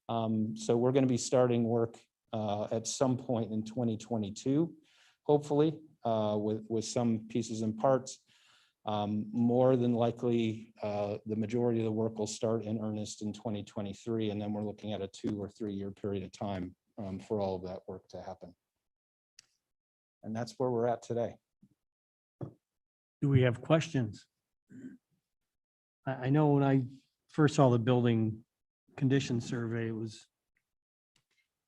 So we're going to be starting work at some point in 2022, hopefully, with some pieces and parts. More than likely, the majority of the work will start in earnest in 2023, and then we're looking at a 2 or 3 year period of time for all of that work to happen. And that's where we're at today. Do we have questions? I know when I first saw the building condition survey, it was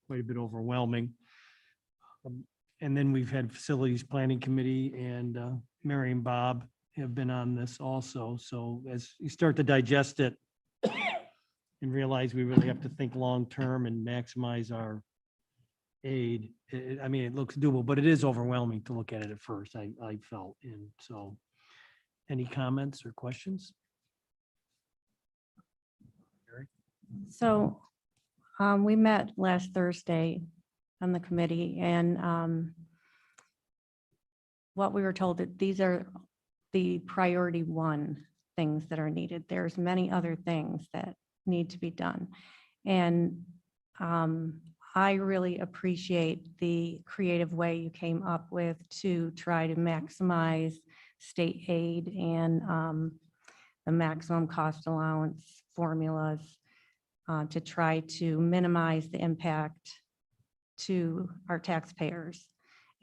quite a bit overwhelming. And then we've had Facilities Planning Committee and Mary and Bob have been on this also. So as you start to digest it and realize we really have to think long-term and maximize our aid, it looks doable, but it is overwhelming to look at it at first, I felt. And so any comments or questions? So we met last Thursday on the committee, and what we were told that these are the priority 1 things that are needed. There's many other things that need to be done. And I really appreciate the creative way you came up with to try to maximize state aid and the maximum cost allowance formulas to try to minimize the impact to our taxpayers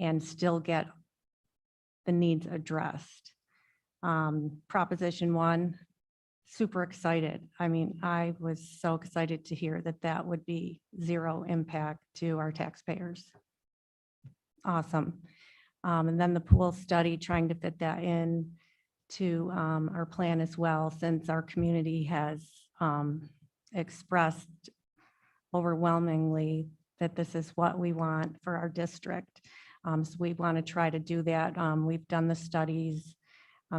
and still get the needs addressed. Proposition 1, super excited. I mean, I was so excited to hear that that would be zero impact to our taxpayers. Awesome. And then the pool study, trying to fit that in to our plan as well, since our community has expressed overwhelmingly that this is what we want for our district. So we want to try to do that. We've done the studies.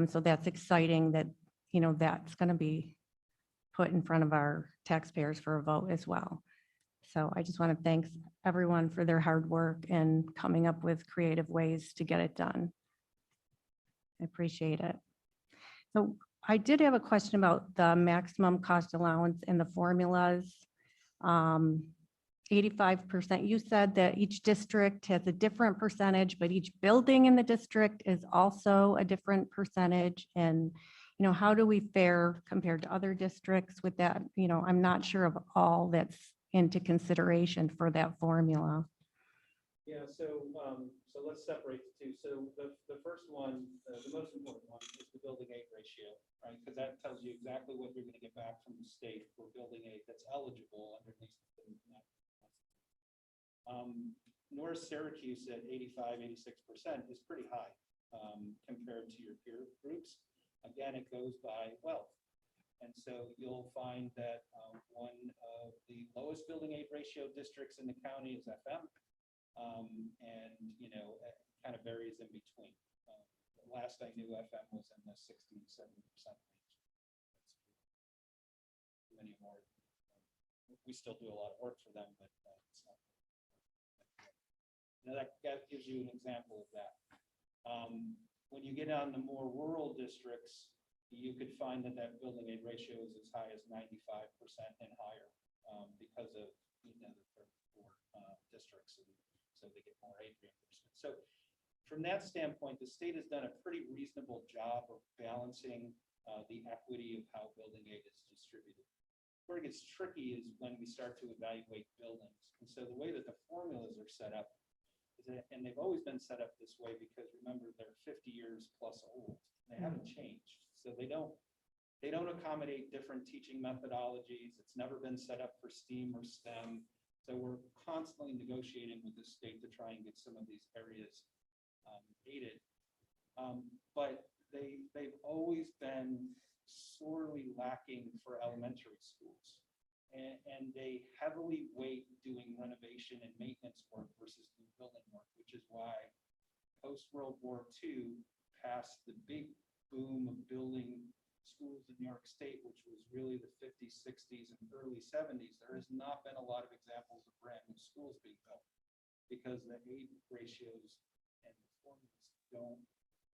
So that's exciting that, you know, that's going to be put in front of our taxpayers for a vote as well. So I just want to thank everyone for their hard work and coming up with creative ways to get it done. I appreciate it. So I did have a question about the maximum cost allowance and the formulas. 85%, you said that each district has a different percentage, but each building in the district is also a different percentage. And, you know, how do we fare compared to other districts with that? You know, I'm not sure of all that's into consideration for that formula. Yeah, so let's separate the two. So the first one, the most important one is the building aid ratio, right? Because that tells you exactly what you're going to get back from the state for building aid that's eligible underneath the North Syracuse at 85, 86% is pretty high compared to your peer groups. Again, it goes by wealth. And so you'll find that one of the lowest building aid ratio districts in the county is FM. And, you know, it kind of varies in between. Last I knew, FM was in the 60, 70% range. Many more. We still do a lot of work for them, but it's not. Now that gives you an example of that. When you get on the more rural districts, you could find that that building aid ratio is as high as 95% and higher because of, you know, the third districts, and so they get more aid reimbursement. So from that standpoint, the state has done a pretty reasonable job of balancing the equity of how building aid is distributed. Where it gets tricky is when we start to evaluate buildings. And so the way that the formulas are set up, and they've always been set up this way because remember they're 50 years plus old. They haven't changed. So they don't accommodate different teaching methodologies. It's never been set up for STEAM or STEM. So we're constantly negotiating with the state to try and get some of these areas aided. But they've always been sorely lacking for elementary schools. And they heavily weight doing renovation and maintenance work versus new building work, which is why post-World War II, past the big boom of building schools in New York State, which was really the 50s, 60s, and early 70s, there has not been a lot of examples of brand new schools being built because the aid ratios and the formulas don't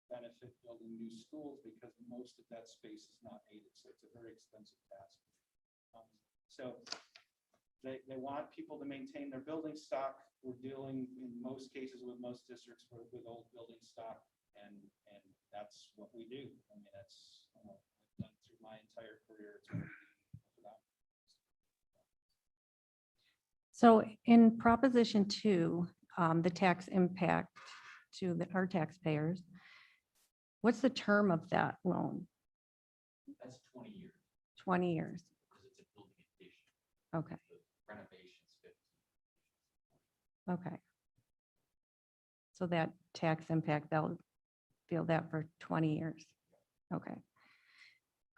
benefit building new schools because most of that space is not aided. So it's a very expensive task. So they want people to maintain their building stock. We're dealing in most cases with most districts with old building stock, and that's what we do. I mean, that's I've done through my entire career. So in Proposition 2, the tax impact to our taxpayers, what's the term of that loan? That's 20 years. 20 years. Because it's a building addition. Okay. The renovations 15. Okay. So that tax impact, they'll feel that for 20 years. Okay.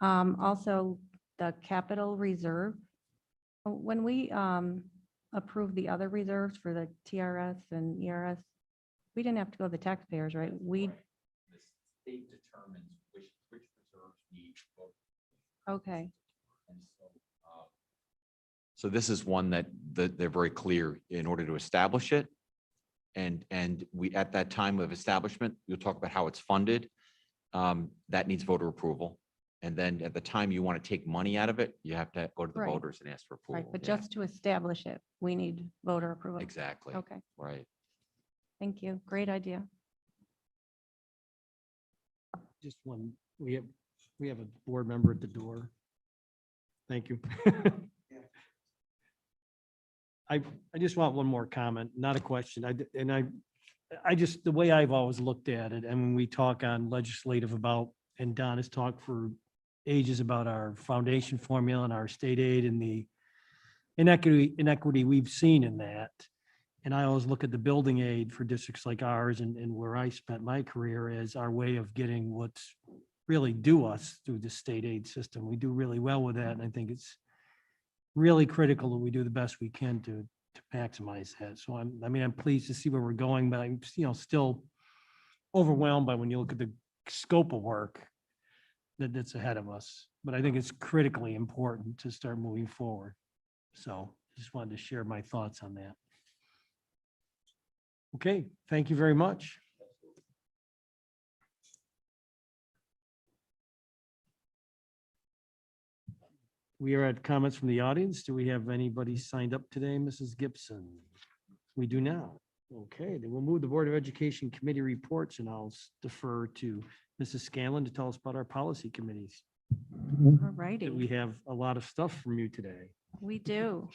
Also, the capital reserve, when we approved the other reserves for the TRS and ERS, we didn't have to go to the taxpayers, right? The state determines which reserves need. Okay. And so this is one that they're very clear in order to establish it. And we, at that time of establishment, we'll talk about how it's funded. That needs voter approval. And then at the time you want to take money out of it, you have to go to the Right. voters and ask for approval. Right, but Yeah, just to establish it, we need voter approval. exactly. Okay, Right. thank you. Great idea. Just one, we have a board member at the door. Thank you. I just want one more comment, not a question. I just, the way I've always looked at it, and when we talk on legislative about, and Don has talked for ages about our foundation formula and our state aid and the inequity we've seen in that. And I always look at the building aid for districts like ours and where I spent my career as our way of getting what's really due us through the state aid system. We do really well with that. And I think it's really critical that we do the best we can to maximize that. So I'm pleased to see where we're going, but I'm, still overwhelmed by when you look at the scope of work that's ahead of us. But I think it's critically important to start moving forward. So just wanted to share my thoughts on that. Okay, thank you very much. We are at comments from the audience. Do we have anybody signed up today, Mrs. Gibson? We do now. Okay, then we'll move the Board of Education Committee reports, and I'll defer to Mrs. Scanlon to tell us about our policy committees. All righty. We have a lot of stuff from you today. We do.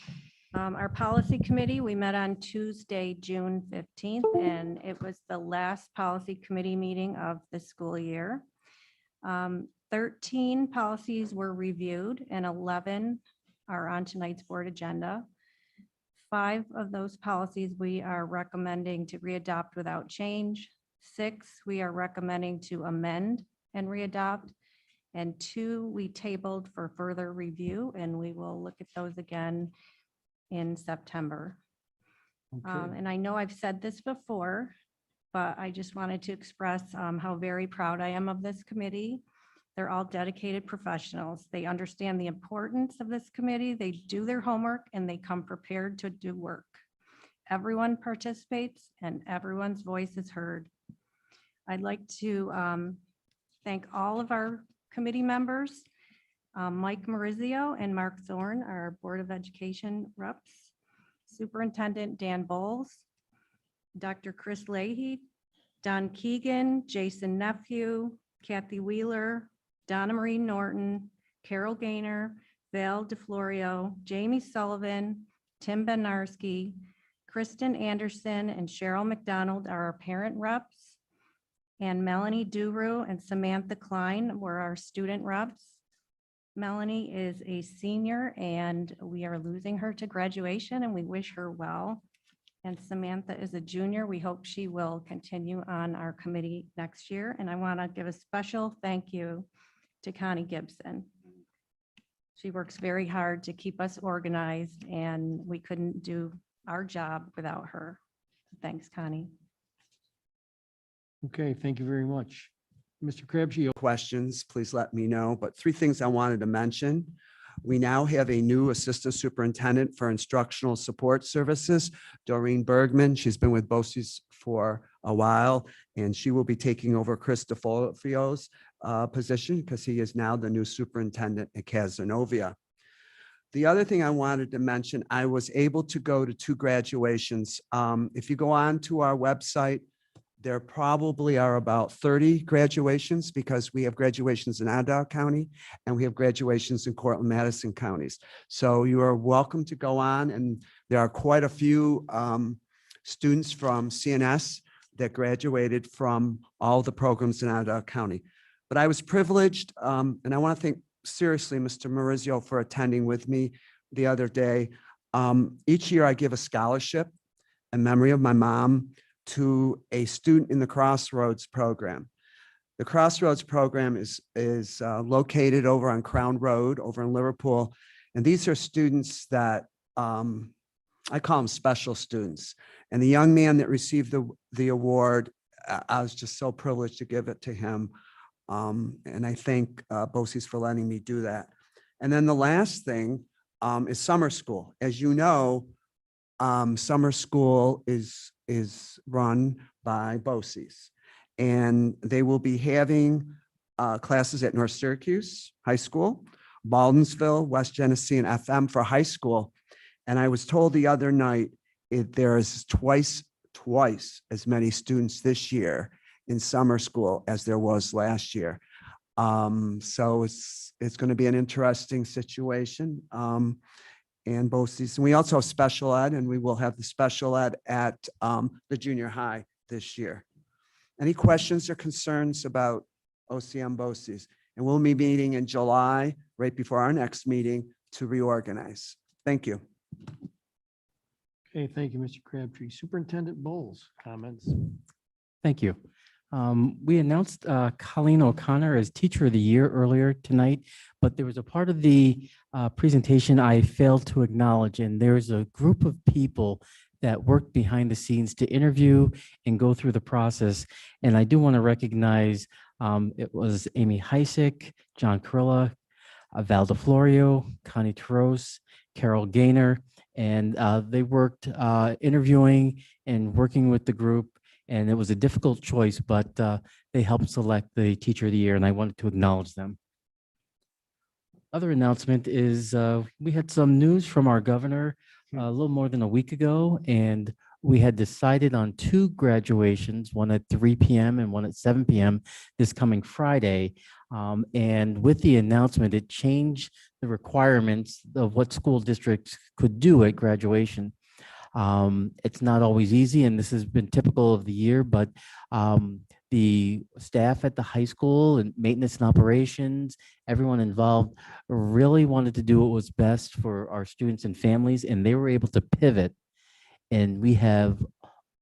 Our policy committee, we met on Tuesday, June 15th, and it was the last policy committee meeting of the school year. 13 policies were reviewed and 11 are on tonight's board agenda. 5 of those policies we are recommending to readopt without change. 6 we are recommending to amend and readopt. And 2 we tabled for further review, and we will look at those again in September. Okay. And I know I've said this before, but I just wanted to express how very proud I am of this committee. They're all dedicated professionals. They understand the importance of this committee. They do their homework and they come prepared to do work. Everyone participates and everyone's voice is heard. I'd like to thank all of our committee members. Mike Marizio and Mark Thorne, our Board of Education reps. Superintendent Dan Bowles, Dr. Chris Leahy, Don Keegan, Jason Nephew, Kathy Wheeler, Donna Marie Norton, Carol Gaynor, Val DeFlorio, Jamie Sullivan, Tim Benarski, Kristen Anderson, and Cheryl McDonald are our parent reps. And Melanie Duru and Samantha Klein were our student reps. Melanie is a senior and we are losing her to graduation and we wish her well. And Samantha is a junior. We hope she will continue on our committee next year. And I want to give a special thank you to Connie Gibson. She works very hard to keep us organized and we couldn't do our job without her. Thanks, Connie. Okay, thank you very much. Mr. Crabtree. Questions, please let me know. But 3 things I wanted to mention. We now have a new assistant superintendent for instructional support services, Doreen Bergman. She's been with BOCES for a while, and she will be taking over Chris DeFolfio's position because he is now the new superintendent at Cazenovia. The other thing I wanted to mention, I was able to go to 2 graduations. If you go on to our website, there probably are about 30 graduations because we have graduations in Onondaga County and we have graduations in Cortland, Madison counties. So you are welcome to go on, and there are quite a few students from CNS that graduated from all the programs in Onondaga County. But I was privileged, and I want to thank seriously Mr. Marizio for attending with me the other day. Each year I give a scholarship in memory of my mom to a student in the Crossroads program. The Crossroads program is located over on Crown Road over in Liverpool. And these are students that I call them special students. And the young man that received the award, I was just so privileged to give it to him. And I thank BOCES for letting me do that. And then the last thing is summer school. As you know, summer school is run by BOCES, and they will be having classes at North Syracuse High School, Baldensville, West Genesee, and FM for high school. And I was told the other night, there is twice as many students this year in summer school as there was last year. So it's going to be an interesting situation. And both seasons. We also have special ed, and we will have the special ed at the junior high this year. Any questions or concerns about OCM BOCES? And we'll be meeting in July, right before our next meeting, to reorganize. Thank you. Okay, thank you, Mr. Crabtree. Superintendent Bowles, comments? Thank you. We announced Colleen O'Connor as Teacher of the Year earlier tonight, but there was a part of the presentation I failed to acknowledge, and there's a group of people that worked behind the scenes to interview and go through the process. And I do want to recognize it was Amy Heisick, John Carilla, Val DeFlorio, Connie Taros, Carol Gaynor, and they worked interviewing and working with the group. And it was a difficult choice, but they helped select the Teacher of the Year, and I wanted to acknowledge them. Other announcement is we had some news from our governor a little more than a week ago, and we had decided on 2 graduations, one at 3 p.m. and one at 7 p.m. this coming Friday. And with the announcement, it changed the requirements of what school districts could do at graduation. It's not always easy, and this has been typical of the year, but the staff at the high school and maintenance and operations, everyone involved really wanted to do what was best for our students and families, and they were able to pivot. And we have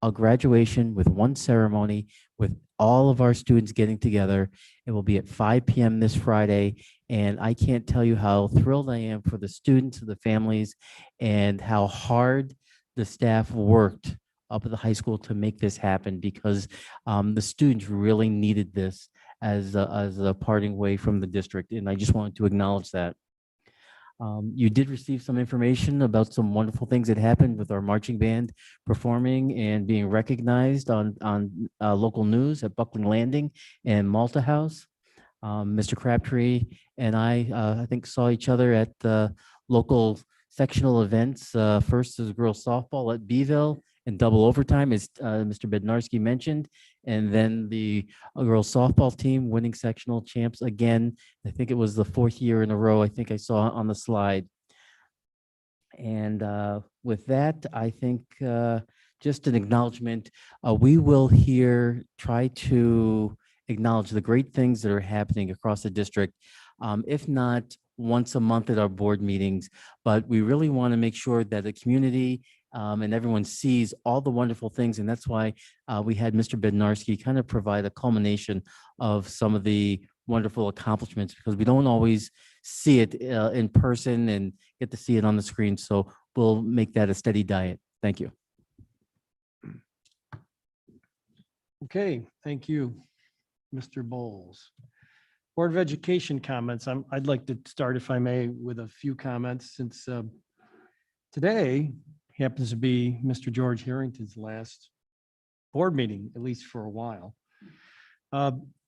a graduation with one ceremony with all of our students getting together. It will be at 5 p.m. this Friday. And I can't tell you how thrilled I am for the students and the families and how hard the staff worked up at the high school to make this happen, because the students really needed this as a parting way from the district. And I just wanted to acknowledge that. You did receive some information about some wonderful things that happened with our marching band performing and being recognized on local news at Buckland Landing and Malta House. Mr. Crabtree and I think saw each other at the local sectional events. First is girls softball at Beeville in double overtime, as Mr. Bednarski mentioned, and then the girls softball team winning sectional champs again. I think it was the 4th year in a row, I think I saw on the slide. And with that, I think just an acknowledgement, we will here try to acknowledge the great things that are happening across the district, if not once a month at our board meetings, but we really want to make sure that the community and everyone sees all the wonderful things. And that's why we had Mr. Bednarski kind of provide a culmination of some of the wonderful accomplishments, because we don't always see it in person and get to see it on the screen. So we'll make that a steady diet. Thank you. Okay, thank you, Mr. Bowles. Board of Education comments. I'd like to start, if I may, with a few comments, since today happens to be Mr. George Harrington's last board meeting, at least for a while.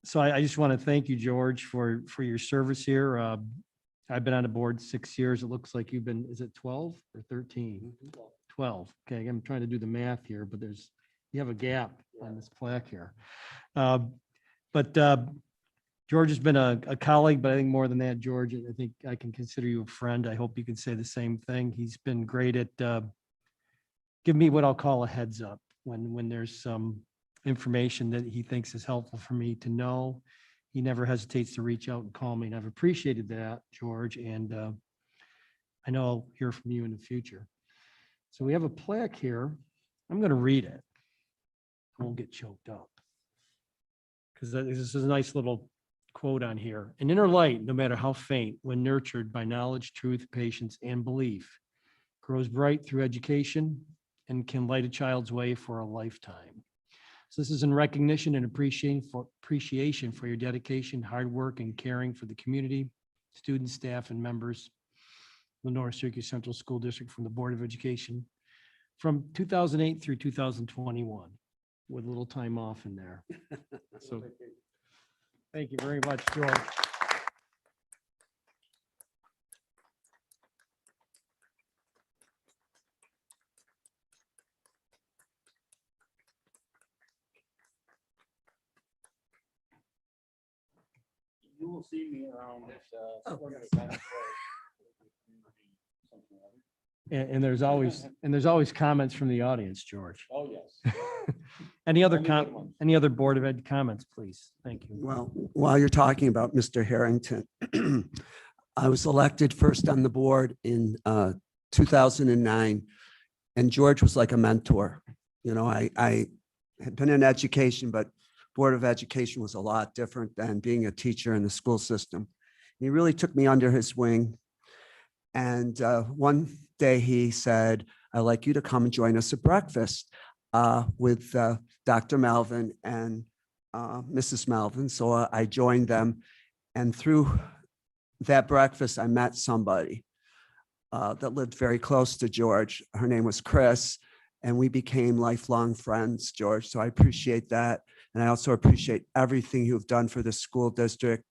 So I just want to thank you, George, for your service here. I've been on the board 6 years. It looks like you've been, is it 12 or 13? 12. Okay, I'm trying to do the math here, but you have a gap on this plaque here. But George has been a colleague, but I think more than that, George, I think I can consider you a friend. I hope you can say the same thing. He's been great at giving me what I'll call a heads up when there's some information that he thinks is helpful for me to know. He never hesitates to reach out and call me, and I've appreciated that, George, and I know I'll hear from you in the future. So we have a plaque here. I'm going to read it. I won't get choked up, because this is a nice little quote on here. An inner light, no matter how faint, when nurtured by knowledge, truth, patience, and belief, grows bright through education and can light a child's way for a lifetime. So this is in recognition and appreciation for your dedication, hard work, and caring for the community, students, staff, and members of the North Syracuse Central School District from the Board of Education from 2008 through 2021, with a little time off in there. So Thank you very much, George. You will see me around. And there's always comments from the audience, George. Oh, yes. Any other Only good ones. any other Board of Ed comments, please? Thank you. Well, while you're talking about Mr. Harrington, I was elected first on the board in 2009, and George was like a mentor. You know, I had been in education, but Board of Education was a lot different than being a teacher in the school system. He really took me under his wing. And one day he said, "I'd like you to come and join us at breakfast with Dr. Melvin and Mrs. Melvin." So I joined them. And through that breakfast, I met somebody that lived very close to George. Her name was Chris, and we became lifelong friends, George. So I appreciate that. And I also appreciate everything you've done for the school district.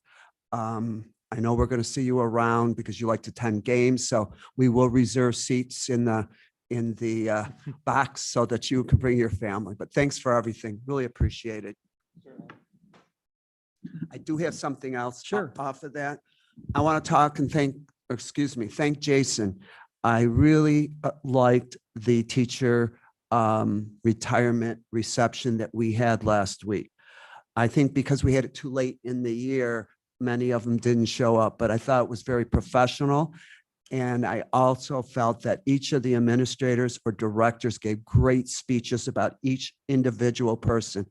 I know we're going to see you around because you like to attend games. So we will reserve seats in the box so that you can bring your family. But thanks for everything. Really appreciate it. I do have something else. Sure. Off of that. I want to talk and thank Jason. I really liked the teacher retirement reception that we had last week. I think because we had it too late in the year, many of them didn't show up, but I thought it was very professional. And I also felt that each of the administrators or directors gave great speeches about each individual person.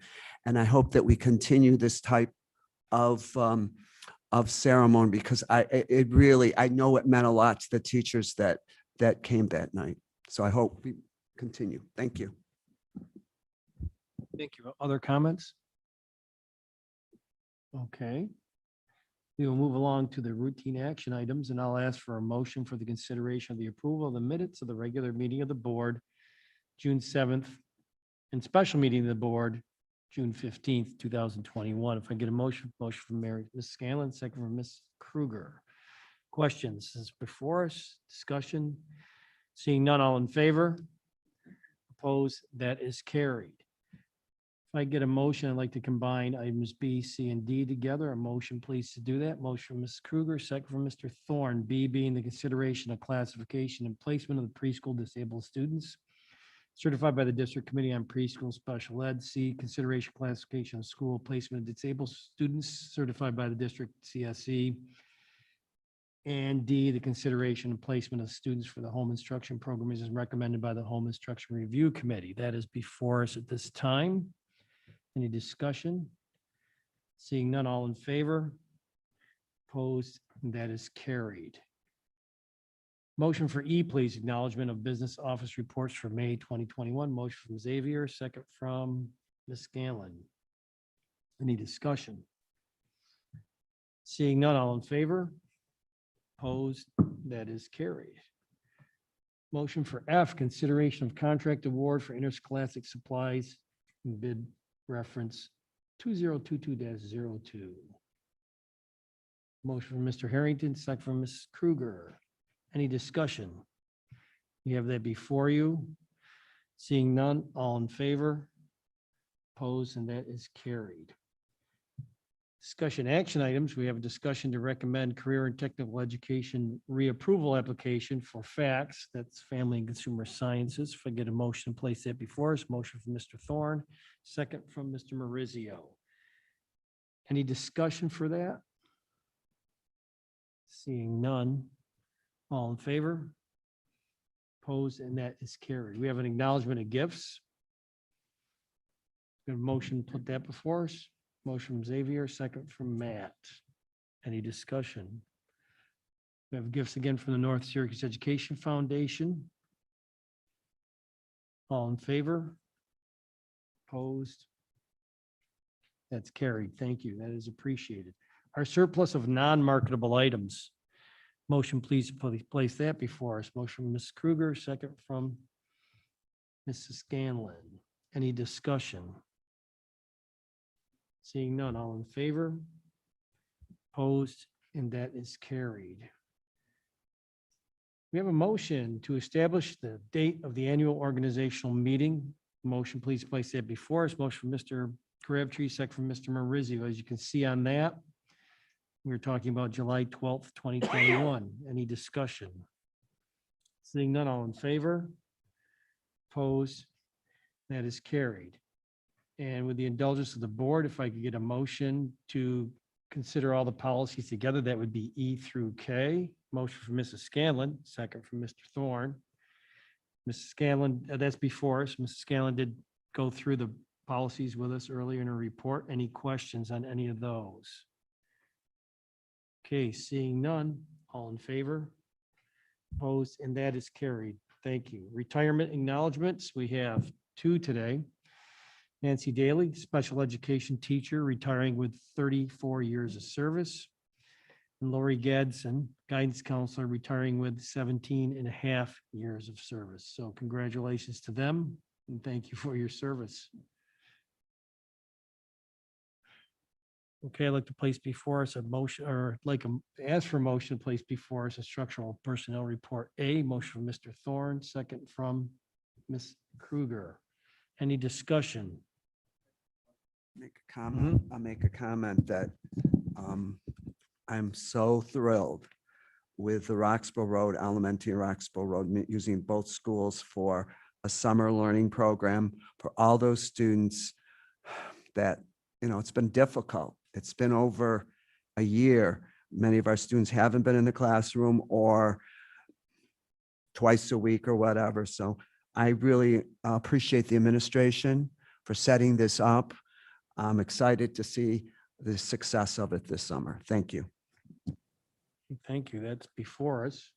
And I hope that we continue this type of ceremony because I know it meant a lot to the teachers that came that night. So I hope we continue. Thank you. Thank you. Other comments? Okay. We will move along to the routine action items, and I'll ask for a motion for the consideration of the approval of the minutes of the regular meeting of the board, June 7th, and special meeting of the board, June 15th, 2021. If I get a motion from Ms. Scanlon, second from Ms. Kruger. Questions? This is before us, discussion. Seeing none, all in favor? Opposed? That is carried. If I get a motion, I'd like to combine items B, C, and D together. A motion, please, to do that. Motion from Ms. Kruger, second from Mr. Thorne. B being the consideration of classification and placement of the preschool disabled students certified by the District Committee on Preschool Special Ed. C, consideration classification of school placement of disabled students certified by the District CSE. And D, the consideration and placement of students for the home instruction program is recommended by the Home Instruction Review Committee. That is before us at this time. Any discussion? Seeing none, all in favor? Opposed? That is carried. Motion for E, please. Acknowledgement of business office reports for May 2021. Motion from Xavier, second from Ms. Scanlon. Any discussion? Seeing none, all in favor? Opposed? That is carried. Motion for F, consideration of contract award for interscholastic supplies and bid reference 2022-02. Motion from Mr. Harrington, second from Ms. Kruger. Any discussion? You have that before you. Seeing none, all in favor? Opposed, and that is carried. Discussion action items. We have a discussion to recommend career and technical education reapproval application for FACS. That's Family and Consumer Sciences. If I get a motion, place that before us. Motion from Mr. Thorne, second from Mr. Marizio. Any discussion for that? Seeing none. All in favor? Opposed, and that is carried. We have an acknowledgement of gifts. Got a motion, put that before us. Motion from Xavier, second from Matt. Any discussion? We have gifts again from the North Syracuse Education Foundation. All in favor? Opposed? That's carried. Thank you. That is appreciated. Our surplus of non-marketable items. Motion, please place that before us. Motion from Ms. Kruger, second from Mrs. Scanlon. Any discussion? Seeing none, all in favor? Opposed, and that is carried. We have a motion to establish the date of the annual organizational meeting. Motion, please place that before us. Motion from Mr. Crabtree, second from Mr. Marizio. As you can see on that, we're talking about July 12th, 2021. Any discussion? Seeing none, all in favor? Opposed? That is carried. And with the indulgence of the board, if I could get a motion to consider all the policies together, that would be E through K. Motion from Mrs. Scanlon, second from Mr. Thorne. Mrs. Scanlon, that's before us. Mrs. Scanlon did go through the policies with us earlier in her report. Any questions on any of those? Okay, seeing none, all in favor? Opposed, and that is carried. Thank you. Retirement acknowledgements, we have two today. Nancy Daly, special education teacher, retiring with 34 years of service. And Lori Gadsden, guidance counselor, retiring with 17 and a half years of service. So congratulations to them and thank you for your service. Okay, I'd like to place before us a motion, or like ask for motion to place before us instructional personnel report A. Motion from Mr. Thorne, second from Ms. Kruger. Any discussion? Make a comment. I'll make a comment that I'm so thrilled with the Roxborough Road Elementary and Roxborough Road, using both schools for a summer learning program for all those students that, it's been difficult. It's been over a year. Many of our students haven't been in the classroom or twice a week or whatever. So I really appreciate the administration for setting this up. I'm excited to see the success of it this summer. Thank you. Thank you. That's before us.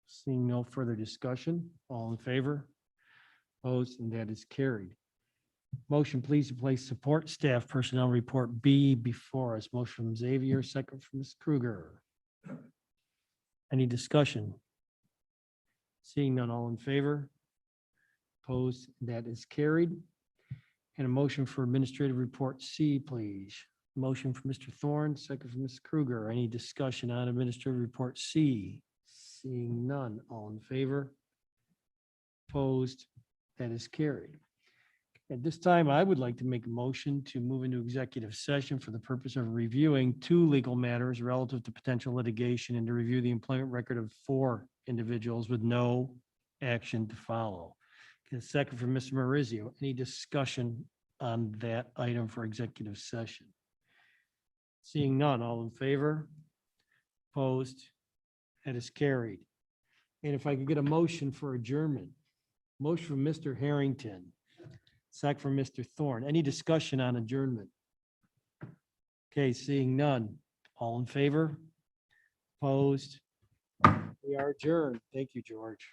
Seeing no further discussion, all in favor? Opposed, and that is carried. Motion, please, to place support staff personnel report B before us. Motion from Xavier, second from Ms. Kruger. Any discussion? Seeing none, all in favor? Opposed, that is carried. And a motion for administrative report C, please. Motion from Mr. Thorne, second from Ms. Kruger. Any discussion on administrative report C? Seeing none, all in favor? Opposed, that is carried. At this time, I would like to make a motion to move into executive session for the purpose of reviewing two legal matters relative to potential litigation and to review the employment record of 4 individuals with no action to follow. A second from Mr. Marizio. Any discussion on that item for executive session? Seeing none, all in favor? Opposed? That is carried. And if I could get a motion for adjournment. Motion from Mr. Harrington. Second from Mr. Thorne. Any discussion on adjournment? Okay, seeing none. All in favor? Opposed? We are adjourned. Thank you, George.